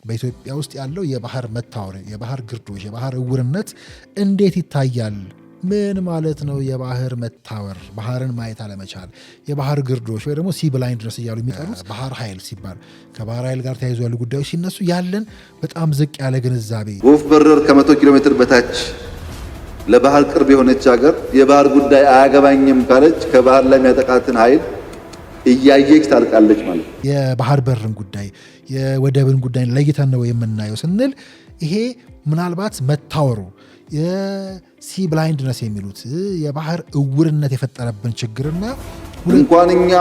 በኢትዮጵያ ውስጥ ያለው የባህር መታወር፣ የባህር ግርዶሽ፣ የባህር እውርነት እንዴት ይታያል? ምን ማለት ነው የባህር መታወር? ባህርን ማየት አለመቻል፣ የባህር ግርዶሽ ወይ ደግሞ ሲ ብላይንድነስ እያሉ የሚጠሩት ባህር ኃይል ሲባል ከባህር ኃይል ጋር ተያይዞ ያሉ ጉዳዮች ሲነሱ ያለን በጣም ዝቅ ያለ ግንዛቤ። ወፍ በረር ከ100 ኪሎ ሜትር በታች ለባህር ቅርብ የሆነች ሀገር የባህር ጉዳይ አያገባኝም ካለች ከባህር ላይ የሚያጠቃትን ኃይል እያየች ታልቃለች ማለት ነው። የባህር በርን ጉዳይ የወደብን ጉዳይ ለይተን ነው የምናየው ስንል ይሄ ምናልባት መታወሩ የሲ ብላይንድነስ የሚሉት የባህር እውርነት የፈጠረብን ችግርና እንኳን እኛ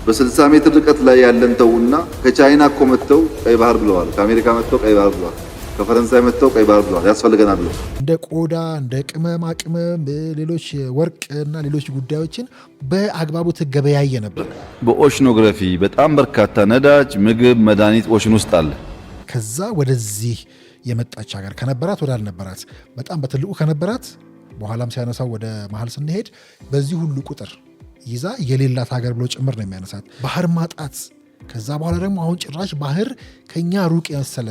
በ60 ሜትር ርቀት ላይ ያለን ተውና ከቻይና እኮ መጥተው ቀይ ባህር ብለዋል። ከአሜሪካ መጥተው ቀይ ባህር ብለዋል። ከፈረንሳይ መጥተው ቀይ ባህር ብለዋል። ያስፈልገናል ብለው እንደ ቆዳ እንደ ቅመማ ቅመም ሌሎች ወርቅ እና ሌሎች ጉዳዮችን በአግባቡ ትገበያየ ነበር። በኦሽኖግራፊ በጣም በርካታ ነዳጅ፣ ምግብ፣ መድኃኒት ኦሽን ውስጥ አለ። ከዛ ወደዚህ የመጣች ሀገር ከነበራት ወዳልነበራት በጣም በትልቁ ከነበራት በኋላም ሲያነሳው ወደ መሀል ስንሄድ በዚህ ሁሉ ቁጥር ይዛ የሌላት ሀገር ብሎ ጭምር ነው የሚያነሳት። ባህር ማጣት ከዛ በኋላ ደግሞ አሁን ጭራሽ ባህር ከኛ ሩቅ የመሰለ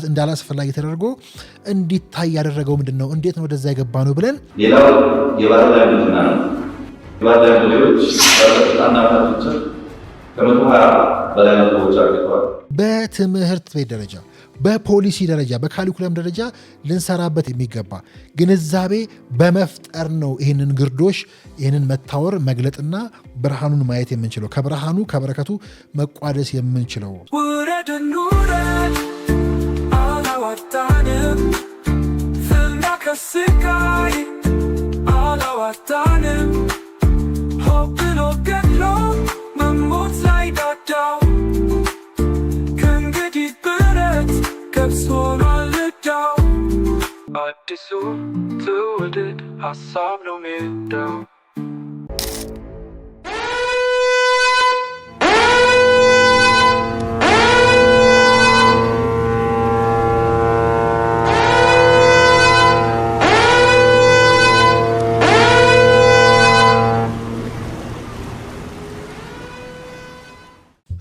እንዳላስፈላጊ ተደርጎ እንዲታይ ያደረገው ምንድን ነው? እንዴት ነው ወደዛ የገባ ነው ብለን ሌላው የባህር ላይ ምድና ነው። የባህር ላይ ምድሮች በጣም ናፍታቶች ከ120 በላይ መቶዎች አግኝተዋል። በትምህርት ቤት ደረጃ በፖሊሲ ደረጃ በካሊኩለም ደረጃ ልንሰራበት የሚገባ ግንዛቤ በመፍጠር ነው ይህንን ግርዶሽ ይህንን መታወር መግለጥና ብርሃኑን ማየት የምንችለው ከብርሃኑ ከበረከቱ መቋደስ የምንችለው። ውረድን ውረድ አላዋጣንም፣ ፍና ከስቃይ አላዋጣንም፣ ሆብሎ ገድሎ መሞት ላይ ዳዳው ከእንግዲህ ብረት ገብስ ሆኗል ዕዳው። አዲሱ ትውልድ ሀሳብ ነው ሜዳው።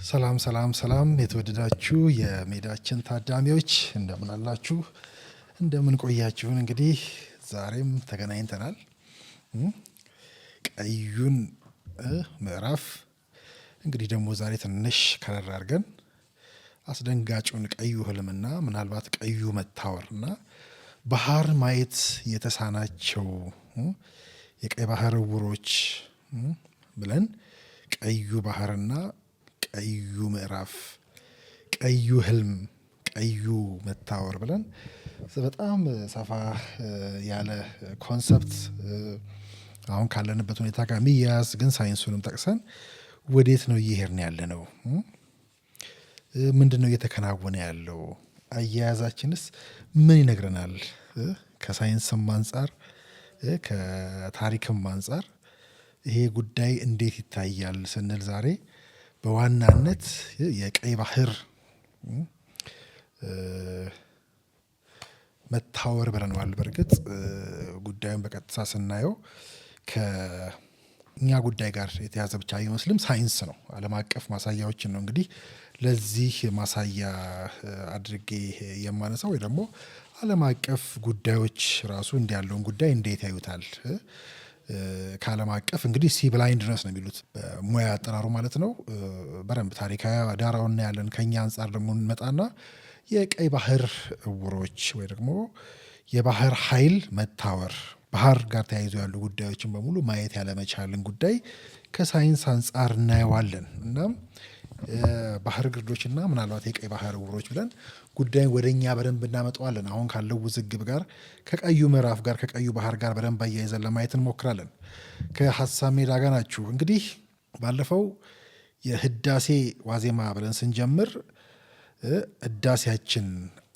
ሰላም ሰላም ሰላም፣ የተወደዳችሁ የሜዳችን ታዳሚዎች እንደምን አላችሁ? እንደምን ቆያችሁን? እንግዲህ ዛሬም ተገናኝተናል። ቀዩን ምዕራፍ እንግዲህ ደግሞ ዛሬ ትንሽ ከረር አድርገን አስደንጋጩን ቀዩ ህልምና ምናልባት ቀዩ መታወርና ባህር ማየት የተሳናቸው የቀይ ባህር ዕውሮች ብለን ቀዩ ባህርና ቀዩ ምዕራፍ፣ ቀዩ ህልም፣ ቀዩ መታወር ብለን በጣም ሰፋ ያለ ኮንሰፕት አሁን ካለንበት ሁኔታ ጋር የሚያያዝ ግን ሳይንሱንም ጠቅሰን ወዴት ነው እየሄድን ያለ ነው? ምንድን ነው እየተከናወነ ያለው? አያያዛችንስ ምን ይነግረናል? ከሳይንስም አንጻር ከታሪክም አንጻር ይሄ ጉዳይ እንዴት ይታያል ስንል ዛሬ በዋናነት የቀይ ባህር መታወር ብለነዋል። በእርግጥ ጉዳዩን በቀጥታ ስናየው ከእኛ ጉዳይ ጋር የተያዘ ብቻ አይመስልም፣ ሳይንስ ነው። ዓለም አቀፍ ማሳያዎችን ነው እንግዲህ ለዚህ ማሳያ አድርጌ የማነሳው ወይ ደግሞ ዓለም አቀፍ ጉዳዮች ራሱ እንዲያለውን ጉዳይ እንዴት ያዩታል? ከዓለም አቀፍ እንግዲህ ሲ ብላይንድነስ ነው የሚሉት በሙያ አጠራሩ ማለት ነው። በደንብ ታሪካዊ ዳራውን እናያለን። ከኛ አንጻር ደግሞ እንመጣና የቀይ ባህር ዕውሮች ወይ ደግሞ የባህር ኃይል መታወር ባህር ጋር ተያይዞ ያሉ ጉዳዮችን በሙሉ ማየት ያለመቻልን ጉዳይ ከሳይንስ አንጻር እናየዋለን። እናም ባህር ግርዶችና ምናልባት የቀይ ባህር ዕውሮች ብለን ጉዳይን ወደኛ በደንብ እናመጣዋለን። አሁን ካለው ውዝግብ ጋር ከቀዩ ምዕራፍ ጋር ከቀዩ ባህር ጋር በደንብ አያይዘን ለማየት እንሞክራለን። ከሀሳብ ሜዳ ጋር ናችሁ። እንግዲህ ባለፈው የህዳሴ ዋዜማ ብለን ስንጀምር ህዳሴያችን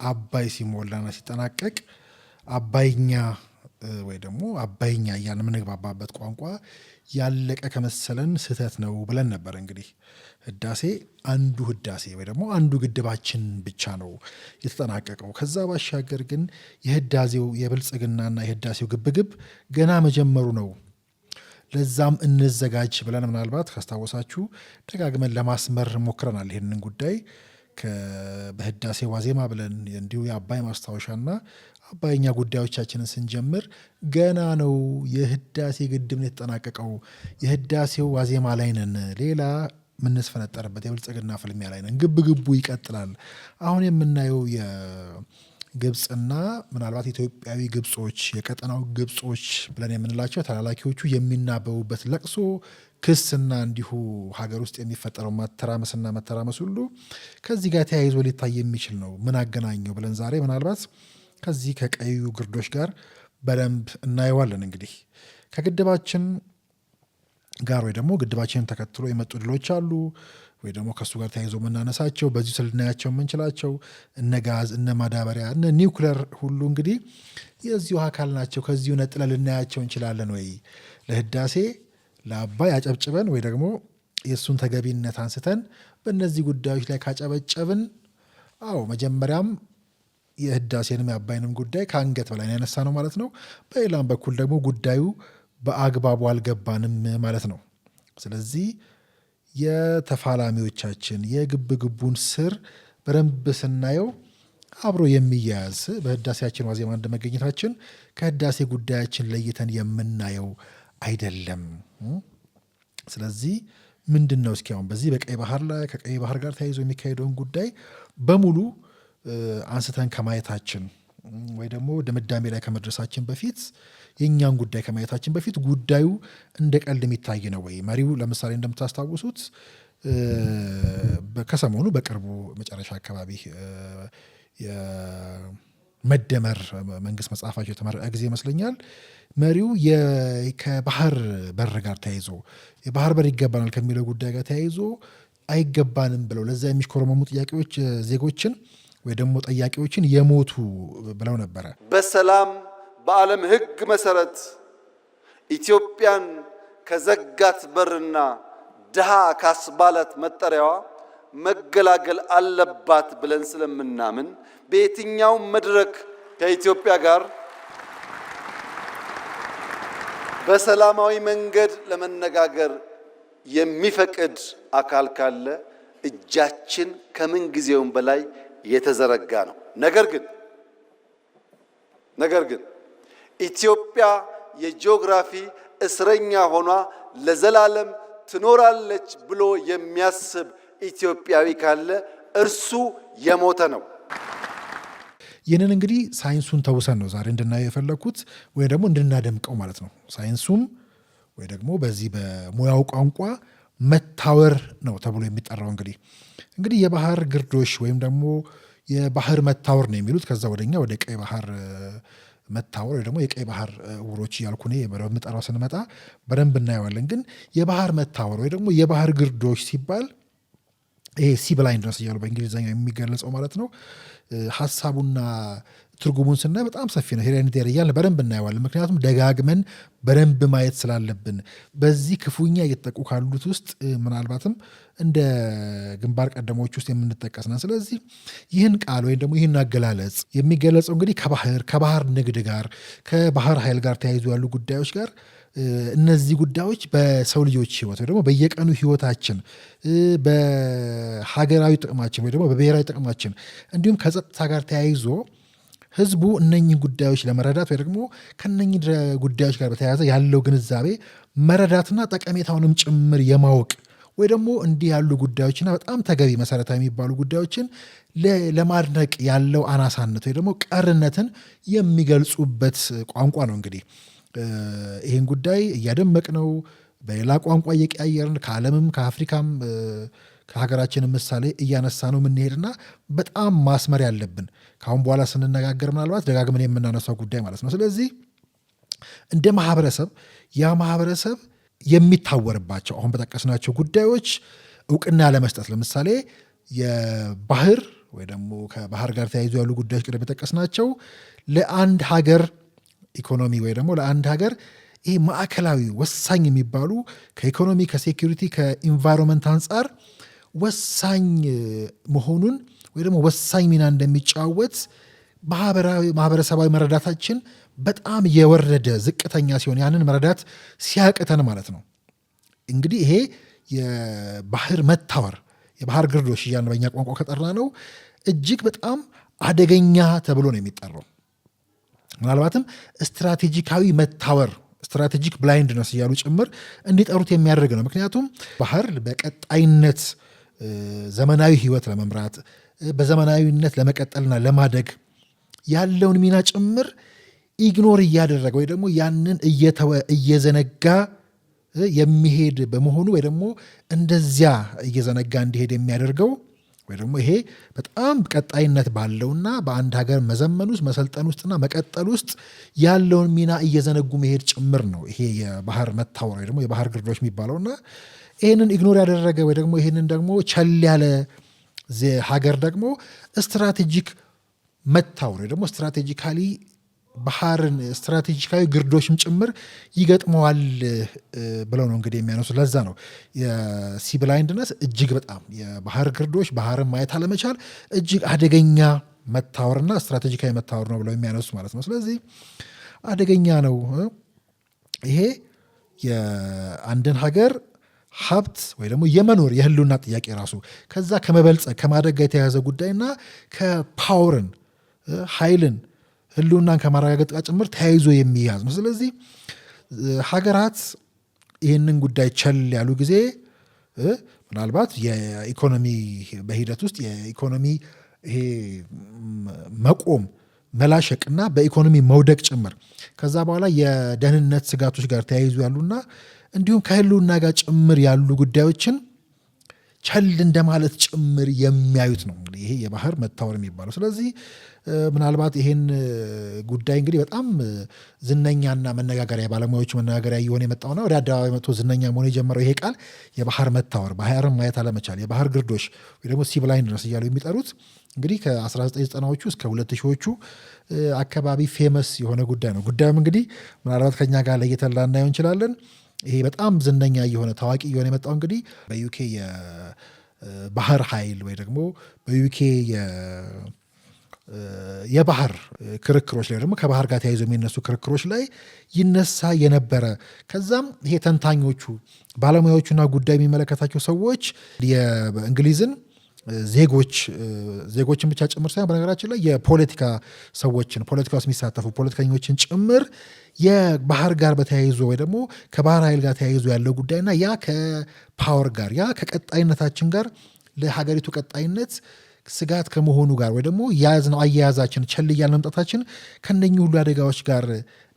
አባይ ሲሞላና ሲጠናቀቅ አባይኛ ወይ ደግሞ አባይኛ እያልን የምንግባባበት ቋንቋ ያለቀ ከመሰለን ስህተት ነው ብለን ነበር። እንግዲህ ህዳሴ ወይ ደግሞ አንዱ ግድባችን ብቻ ነው የተጠናቀቀው። ከዛ ባሻገር ግን የህዳሴው የብልጽግናና የህዳሴው ግብግብ ገና መጀመሩ ነው። ለዛም እንዘጋጅ ብለን ምናልባት ካስታወሳችሁ ደጋግመን ለማስመር ሞክረናል። ይህንን ጉዳይ በህዳሴ ዋዜማ ብለን እንዲሁ የአባይ ማስታወሻና አባይኛ ጉዳዮቻችንን ስንጀምር ገና ነው የህዳሴ ግድብ ነው የተጠናቀቀው፣ የህዳሴው ዋዜማ ላይ ነን፣ ሌላ የምንስፈነጠርበት የብልጽግና ፍልሚያ ላይ ነን፣ ግቡ ይቀጥላል። አሁን የምናየው የግብፅና ምናልባት ኢትዮጵያዊ ግብጾች፣ የቀጠናው ግብጾች ብለን የምንላቸው ተላላኪዎቹ የሚናበቡበት ለቅሶ፣ ክስና እንዲሁ ሀገር ውስጥ የሚፈጠረው መተራመስ ሁሉ ከዚህ ጋር ተያይዞ ሊታይ የሚችል ነው። ምን አገናኘው ብለን ዛሬ ምናልባት ከዚህ ከቀዩ ግርዶሽ ጋር በደንብ እናየዋለን። እንግዲህ ከግድባችን ጋር ወይ ደግሞ ግድባችንን ተከትሎ የመጡ ድሎች አሉ ወይ ደግሞ ከእሱ ጋር ተያይዞ የምናነሳቸው በዚሁ ስልናያቸው የምንችላቸው እነ ጋዝ፣ እነ ማዳበሪያ፣ እነ ኒውክለር ሁሉ እንግዲህ የዚሁ አካል ናቸው። ከዚሁ ነጥለ ልናያቸው እንችላለን ወይ? ለህዳሴ ለአባይ አጨብጭበን ወይ ደግሞ የእሱን ተገቢነት አንስተን በእነዚህ ጉዳዮች ላይ ካጨበጨብን፣ አዎ መጀመሪያም የህዳሴንም የአባይንም ጉዳይ ከአንገት በላይ ያነሳ ነው ማለት ነው። በሌላም በኩል ደግሞ ጉዳዩ በአግባቡ አልገባንም ማለት ነው። ስለዚህ የተፋላሚዎቻችን የግብግቡን ስር በደንብ ስናየው አብሮ የሚያያዝ በህዳሴያችን ዋዜማ እንደመገኘታችን ከህዳሴ ጉዳያችን ለይተን የምናየው አይደለም። ስለዚህ ምንድን ነው እስኪ አሁን በዚህ በቀይ ባህር ላይ ከቀይ ባህር ጋር ተያይዞ የሚካሄደውን ጉዳይ በሙሉ አንስተን ከማየታችን ወይ ደግሞ ድምዳሜ ላይ ከመድረሳችን በፊት የእኛን ጉዳይ ከማየታችን በፊት ጉዳዩ እንደ ቀልድ የሚታይ ነው ወይ? መሪው ለምሳሌ እንደምታስታውሱት ከሰሞኑ በቅርቡ መጨረሻ አካባቢ የመደመር መንግስት መጽሐፋቸው የተመረቀ ጊዜ ይመስለኛል መሪው ከባህር በር ጋር ተያይዞ የባህር በር ይገባናል ከሚለው ጉዳይ ጋር ተያይዞ አይገባንም ብለው ለዛ የሚሽኮረመሙ ጥያቄዎች ዜጎችን ወይ ደግሞ ጠያቂዎችን የሞቱ ብለው ነበረ። በሰላም በዓለም ሕግ መሰረት ኢትዮጵያን ከዘጋት በርና ድሃ ካስባላት መጠሪያዋ መገላገል አለባት ብለን ስለምናምን በየትኛውም መድረክ ከኢትዮጵያ ጋር በሰላማዊ መንገድ ለመነጋገር የሚፈቅድ አካል ካለ እጃችን ከምን ጊዜውም በላይ የተዘረጋ ነው። ነገር ግን ኢትዮጵያ የጂኦግራፊ እስረኛ ሆኗ ለዘላለም ትኖራለች ብሎ የሚያስብ ኢትዮጵያዊ ካለ እርሱ የሞተ ነው። ይህንን እንግዲህ ሳይንሱን ተውሰን ነው ዛሬ እንድናየው የፈለግኩት ወይ ደግሞ እንድናደምቀው ማለት ነው። ሳይንሱም ወይ ደግሞ በዚህ በሙያው ቋንቋ መታወር ነው ተብሎ የሚጠራው እንግዲህ የባህር ግርዶሽ ወይም ደግሞ የባህር መታወር ነው የሚሉት። ከዛ ወደኛ ወደ ቀይ ባህር መታወር ወይ ደግሞ የቀይ ባህር ውሮች እያልኩ እኔ በምጠራው ስንመጣ በደንብ እናየዋለን። ግን የባህር መታወር ወይ ደግሞ የባህር ግርዶሽ ሲባል ይሄ ሲ ብላይንድነስ እያሉ በእንግሊዝኛው የሚገለጸው ማለት ነው። ሀሳቡና ትርጉሙን ስናይ በጣም ሰፊ ነው። ሄሬዲቴሪ እያልን በደንብ እናየዋለን። ምክንያቱም ደጋግመን በደንብ ማየት ስላለብን በዚህ ክፉኛ እየተጠቁ ካሉት ውስጥ ምናልባትም እንደ ግንባር ቀደሞች ውስጥ የምንጠቀስ ነን። ስለዚህ ይህን ቃል ወይም ደግሞ ይህን አገላለጽ የሚገለጸው እንግዲህ ከባህር ንግድ ጋር ከባህር ኃይል ጋር ተያይዞ ያሉ ጉዳዮች ጋር እነዚህ ጉዳዮች በሰው ልጆች ህይወት ወይ ደግሞ በየቀኑ ህይወታችን በሀገራዊ ጥቅማችን ወይ ደግሞ በብሔራዊ ጥቅማችን እንዲሁም ከጸጥታ ጋር ተያይዞ ህዝቡ እነኚህ ጉዳዮች ለመረዳት ወይ ደግሞ ከነኚህ ጉዳዮች ጋር በተያያዘ ያለው ግንዛቤ መረዳትና ጠቀሜታውንም ጭምር የማወቅ ወይ ደግሞ እንዲህ ያሉ ጉዳዮችና በጣም ተገቢ መሰረታዊ የሚባሉ ጉዳዮችን ለማድነቅ ያለው አናሳነት ወይ ደግሞ ቀርነትን የሚገልጹበት ቋንቋ ነው። እንግዲህ ይህን ጉዳይ እያደመቅ ነው በሌላ ቋንቋ እየቀያየርን ከዓለምም ከአፍሪካም ከሀገራችንም ምሳሌ እያነሳ ነው የምንሄድና በጣም ማስመር ያለብን ከአሁን በኋላ ስንነጋገር ምናልባት ደጋግመን የምናነሳው ጉዳይ ማለት ነው። ስለዚህ እንደ ማህበረሰብ ያ ማህበረሰብ የሚታወርባቸው አሁን በጠቀስናቸው ጉዳዮች እውቅና ለመስጠት ለምሳሌ የባህር ወይ ደግሞ ከባህር ጋር ተያይዞ ያሉ ጉዳዮች ቅድም የጠቀስናቸው ለአንድ ሀገር ኢኮኖሚ ወይ ደግሞ ለአንድ ሀገር ይሄ ማዕከላዊ ወሳኝ የሚባሉ ከኢኮኖሚ ከሴኩሪቲ ከኢንቫይሮንመንት አንጻር ወሳኝ መሆኑን ወይ ደግሞ ወሳኝ ሚና እንደሚጫወት ማህበረሰባዊ መረዳታችን በጣም የወረደ ዝቅተኛ ሲሆን ያንን መረዳት ሲያቅተን ማለት ነው። እንግዲህ ይሄ የባህር መታወር የባህር ግርዶሽ እያልን በእኛ ቋንቋ ከጠራ ነው እጅግ በጣም አደገኛ ተብሎ ነው የሚጠራው። ምናልባትም ስትራቴጂካዊ መታወር ስትራቴጂክ ብላይንድነስ እያሉ ጭምር እንዲጠሩት የሚያደርግ ነው። ምክንያቱም ባህር በቀጣይነት ዘመናዊ ህይወት ለመምራት በዘመናዊነት ለመቀጠልና ለማደግ ያለውን ሚና ጭምር ኢግኖር እያደረገ ወይ ደግሞ ያንን እየተወ እየዘነጋ የሚሄድ በመሆኑ ወይ ደግሞ እንደዚያ እየዘነጋ እንዲሄድ የሚያደርገው ወይ ደግሞ ይሄ በጣም ቀጣይነት ባለውና በአንድ ሀገር መዘመን ውስጥ መሰልጠን ውስጥና መቀጠል ውስጥ ያለውን ሚና እየዘነጉ መሄድ ጭምር ነው ይሄ የባህር መታወር ወይ ደግሞ የባህር ግርዶሽ የሚባለውና ይህንን ኢግኖር ያደረገ ወይ ደግሞ ይህንን ደግሞ ቸል ያለ ሀገር ደግሞ ስትራቴጂክ መታወር ወይ ደግሞ ስትራቴጂካሊ ባህርን ስትራቴጂካዊ ግርዶሽም ጭምር ይገጥመዋል ብለው ነው እንግዲህ የሚያነሱ። ለዛ ነው የሲ ብላይንድነስ እጅግ በጣም የባህር ግርዶሽ ባህርን ማየት አለመቻል እጅግ አደገኛ መታወርና ስትራቴጂካዊ መታወር ነው ብለው የሚያነሱ ማለት ነው። ስለዚህ አደገኛ ነው ይሄ የአንድን ሀገር ሀብት ወይ ደግሞ የመኖር የህልውና ጥያቄ ራሱ ከዛ ከመበልጸግ ከማደግ ጋር የተያያዘ ጉዳይና ከፓወርን ኃይልን ህልውናን ከማረጋገጥ ጋር ጭምር ተያይዞ የሚያዝ ነው። ስለዚህ ሀገራት ይህንን ጉዳይ ቸል ያሉ ጊዜ ምናልባት የኢኮኖሚ በሂደት ውስጥ የኢኮኖሚ ይሄ መቆም መላሸቅና በኢኮኖሚ መውደቅ ጭምር ከዛ በኋላ የደህንነት ስጋቶች ጋር ተያይዞ ያሉና እንዲሁም ከህልውና ጋር ጭምር ያሉ ጉዳዮችን ቸል እንደማለት ጭምር የሚያዩት ነው እንግዲህ ይሄ የባህር መታወር የሚባለው። ስለዚህ ምናልባት ይሄን ጉዳይ እንግዲህ በጣም ዝነኛና መነጋገሪያ ባለሙያዎች መነጋገሪያ እየሆነ የመጣውና ወደ አደባባይ መጥቶ ዝነኛ መሆን የጀመረው ይሄ ቃል የባህር መታወር ባህርን ማየት አለመቻል የባህር ግርዶሽ ወይ ደግሞ ሲ ብላይንድነስ እያሉ የሚጠሩት እንግዲህ ከ1990ዎቹ እስከ 2000ዎቹ አካባቢ ፌመስ የሆነ ጉዳይ ነው። ጉዳዩም እንግዲህ ምናልባት ከኛ ጋር ለይተን ላናየው እንችላለን። ይሄ በጣም ዝነኛ የሆነ ታዋቂ የሆነ የመጣው እንግዲህ በዩኬ የባህር ኃይል ወይ ደግሞ በዩኬ የባህር ክርክሮች ላይ ደግሞ ከባህር ጋር ተያይዞ የሚነሱ ክርክሮች ላይ ይነሳ የነበረ ከዛም ይሄ ተንታኞቹ ባለሙያዎቹና ጉዳይ የሚመለከታቸው ሰዎች የእንግሊዝን ዜጎችን ብቻ ጭምር ሳይሆን በነገራችን ላይ የፖለቲካ ሰዎችን ፖለቲካ ውስጥ የሚሳተፉ ፖለቲከኞችን ጭምር የባህር ጋር በተያይዞ ወይ ደግሞ ከባህር ኃይል ጋር ተያይዞ ያለው ጉዳይና ያ ከፓወር ጋር ያ ከቀጣይነታችን ጋር ለሀገሪቱ ቀጣይነት ስጋት ከመሆኑ ጋር ወይ ደግሞ ያዝነው አያያዛችን ቸል እያልን መምጣታችን ከነኚህ ሁሉ አደጋዎች ጋር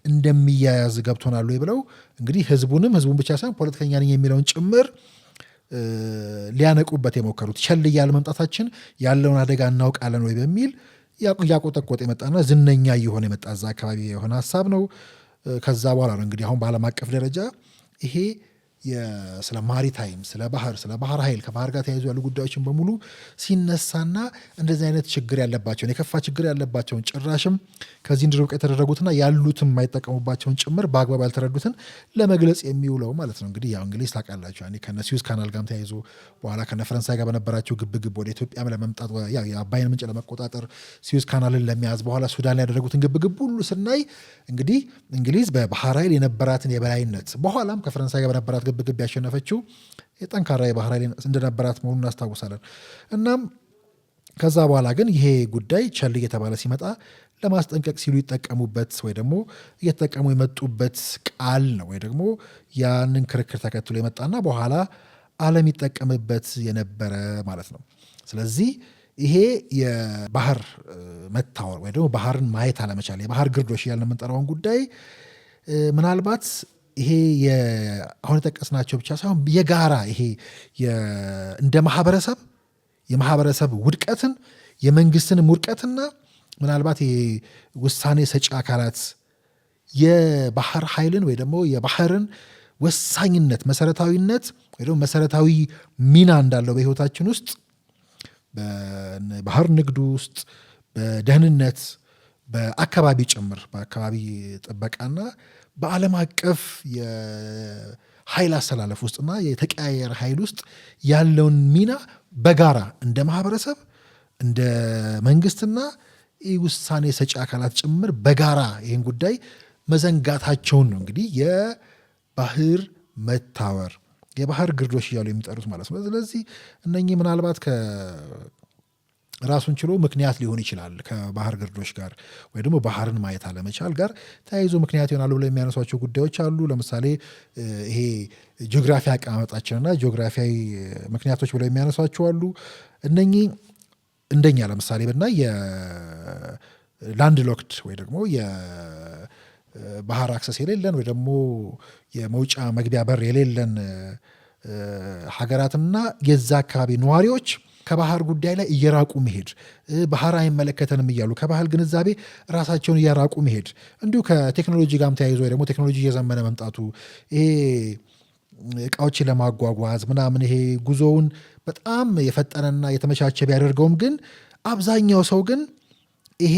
እንደሚያያዝ ገብቶናል ብለው እንግዲህ ህዝቡን ብቻ ሳይሆን ፖለቲከኛ ነኝ የሚለውን ጭምር ሊያነቁበት የሞከሩት ቸል እያልን መምጣታችን ያለውን አደጋ እናውቃለን ወይ በሚል ያቆጠቆጥ የመጣና ዝነኛ እየሆነ የመጣ እዛ አካባቢ የሆነ ሀሳብ ነው። ከዛ በኋላ ነው እንግዲህ አሁን በዓለም አቀፍ ደረጃ ይሄ ስለ ማሪታይም ስለ ባህር ኃይል ከባህር ጋር ተያይዞ ያሉ ጉዳዮችን በሙሉ ሲነሳና እንደዚህ አይነት ችግር ያለባቸውን የከፋ ችግር ያለባቸውን ጭራሽም ከዚህ እንዲርቁ የተደረጉትና ያሉትም የማይጠቀሙባቸውን ጭምር በአግባብ ያልተረዱትን ለመግለጽ የሚውለው ማለት ነው። እንግዲህ ያው እንግሊዝ ታውቃላችሁ ከነ ስዊዝ ካናል ጋር ተያይዞ በኋላ ከነ ፈረንሳይ ጋር በነበራቸው ግብግብ ወደ ኢትዮጵያም ለመምጣት ያው የአባይን ምንጭ ለመቆጣጠር ስዊዝ ካናልን ለመያዝ በኋላ ሱዳን ላይ ያደረጉትን ግብግብ ሁሉ ስናይ እንግዲህ እንግሊዝ በባህር ኃይል የነበራትን የበላይነት በኋላም ከፈረንሳይ ጋር በነበራት ግብግብ ያሸነፈችው የጠንካራ የባህር ኃይል እንደነበራት መሆኑን እናስታውሳለን። እናም ከዛ በኋላ ግን ይሄ ጉዳይ ቸል እየተባለ ሲመጣ ለማስጠንቀቅ ሲሉ ይጠቀሙበት ወይ ደግሞ እየተጠቀሙ የመጡበት ቃል ነው ወይ ደግሞ ያንን ክርክር ተከትሎ የመጣና በኋላ ዓለም ይጠቀምበት የነበረ ማለት ነው። ስለዚህ ይሄ የባህር መታወር ወይ ደግሞ ባህርን ማየት አለመቻል የባህር ግርዶሽ እያልን የምንጠራውን ጉዳይ ምናልባት ይሄ አሁን የጠቀስናቸው ብቻ ሳይሆን የጋራ ይሄ እንደ የማህበረሰብ ውድቀትን የመንግስትን ውድቀትና ምናልባት ውሳኔ ሰጪ አካላት የባህር ኃይልን ወይ ደግሞ የባህርን ወሳኝነት መሰረታዊነት ወይ ደግሞ መሰረታዊ ሚና እንዳለው በህይወታችን ውስጥ በባህር ንግዱ ውስጥ በደህንነት በአካባቢ ጭምር በአካባቢ ጥበቃና በዓለም አቀፍ የኃይል አሰላለፍ ውስጥና የተቀያየረ ኃይል ውስጥ ያለውን ሚና በጋራ እንደ ማህበረሰብ እንደ መንግስትና ውሳኔ ሰጪ አካላት ጭምር በጋራ ይህን ጉዳይ መዘንጋታቸውን ነው እንግዲህ የባህር መታወር የባህር ግርዶሽ እያሉ የሚጠሩት ማለት ነው። ስለዚህ እነኚህ ምናልባት ራሱን ችሎ ምክንያት ሊሆን ይችላል ከባህር ግርዶሽ ጋር ወይ ደግሞ ባህርን ማየት አለመቻል ጋር ተያይዞ ምክንያት ይሆናሉ ብለው የሚያነሷቸው ጉዳዮች አሉ። ለምሳሌ ይሄ ጂኦግራፊ አቀማመጣችንና ጂኦግራፊያዊ ምክንያቶች ብለው የሚያነሷቸው አሉ። እነኚህ እንደኛ ለምሳሌ ብናይ የላንድ ሎክድ ወይ ደግሞ የባህር አክሰስ የሌለን ወይ ደግሞ የመውጫ መግቢያ በር የሌለን ሀገራትና የዛ አካባቢ ነዋሪዎች ከባህር ጉዳይ ላይ እየራቁ መሄድ፣ ባህር አይመለከተንም እያሉ ከባህል ግንዛቤ ራሳቸውን እያራቁ መሄድ፣ እንዲሁ ከቴክኖሎጂ ጋርም ተያይዞ ወይ ደግሞ ቴክኖሎጂ እየዘመነ መምጣቱ ይሄ እቃዎችን ለማጓጓዝ ምናምን ይሄ ጉዞውን በጣም የፈጠነና የተመቻቸ ቢያደርገውም ግን አብዛኛው ሰው ግን ይሄ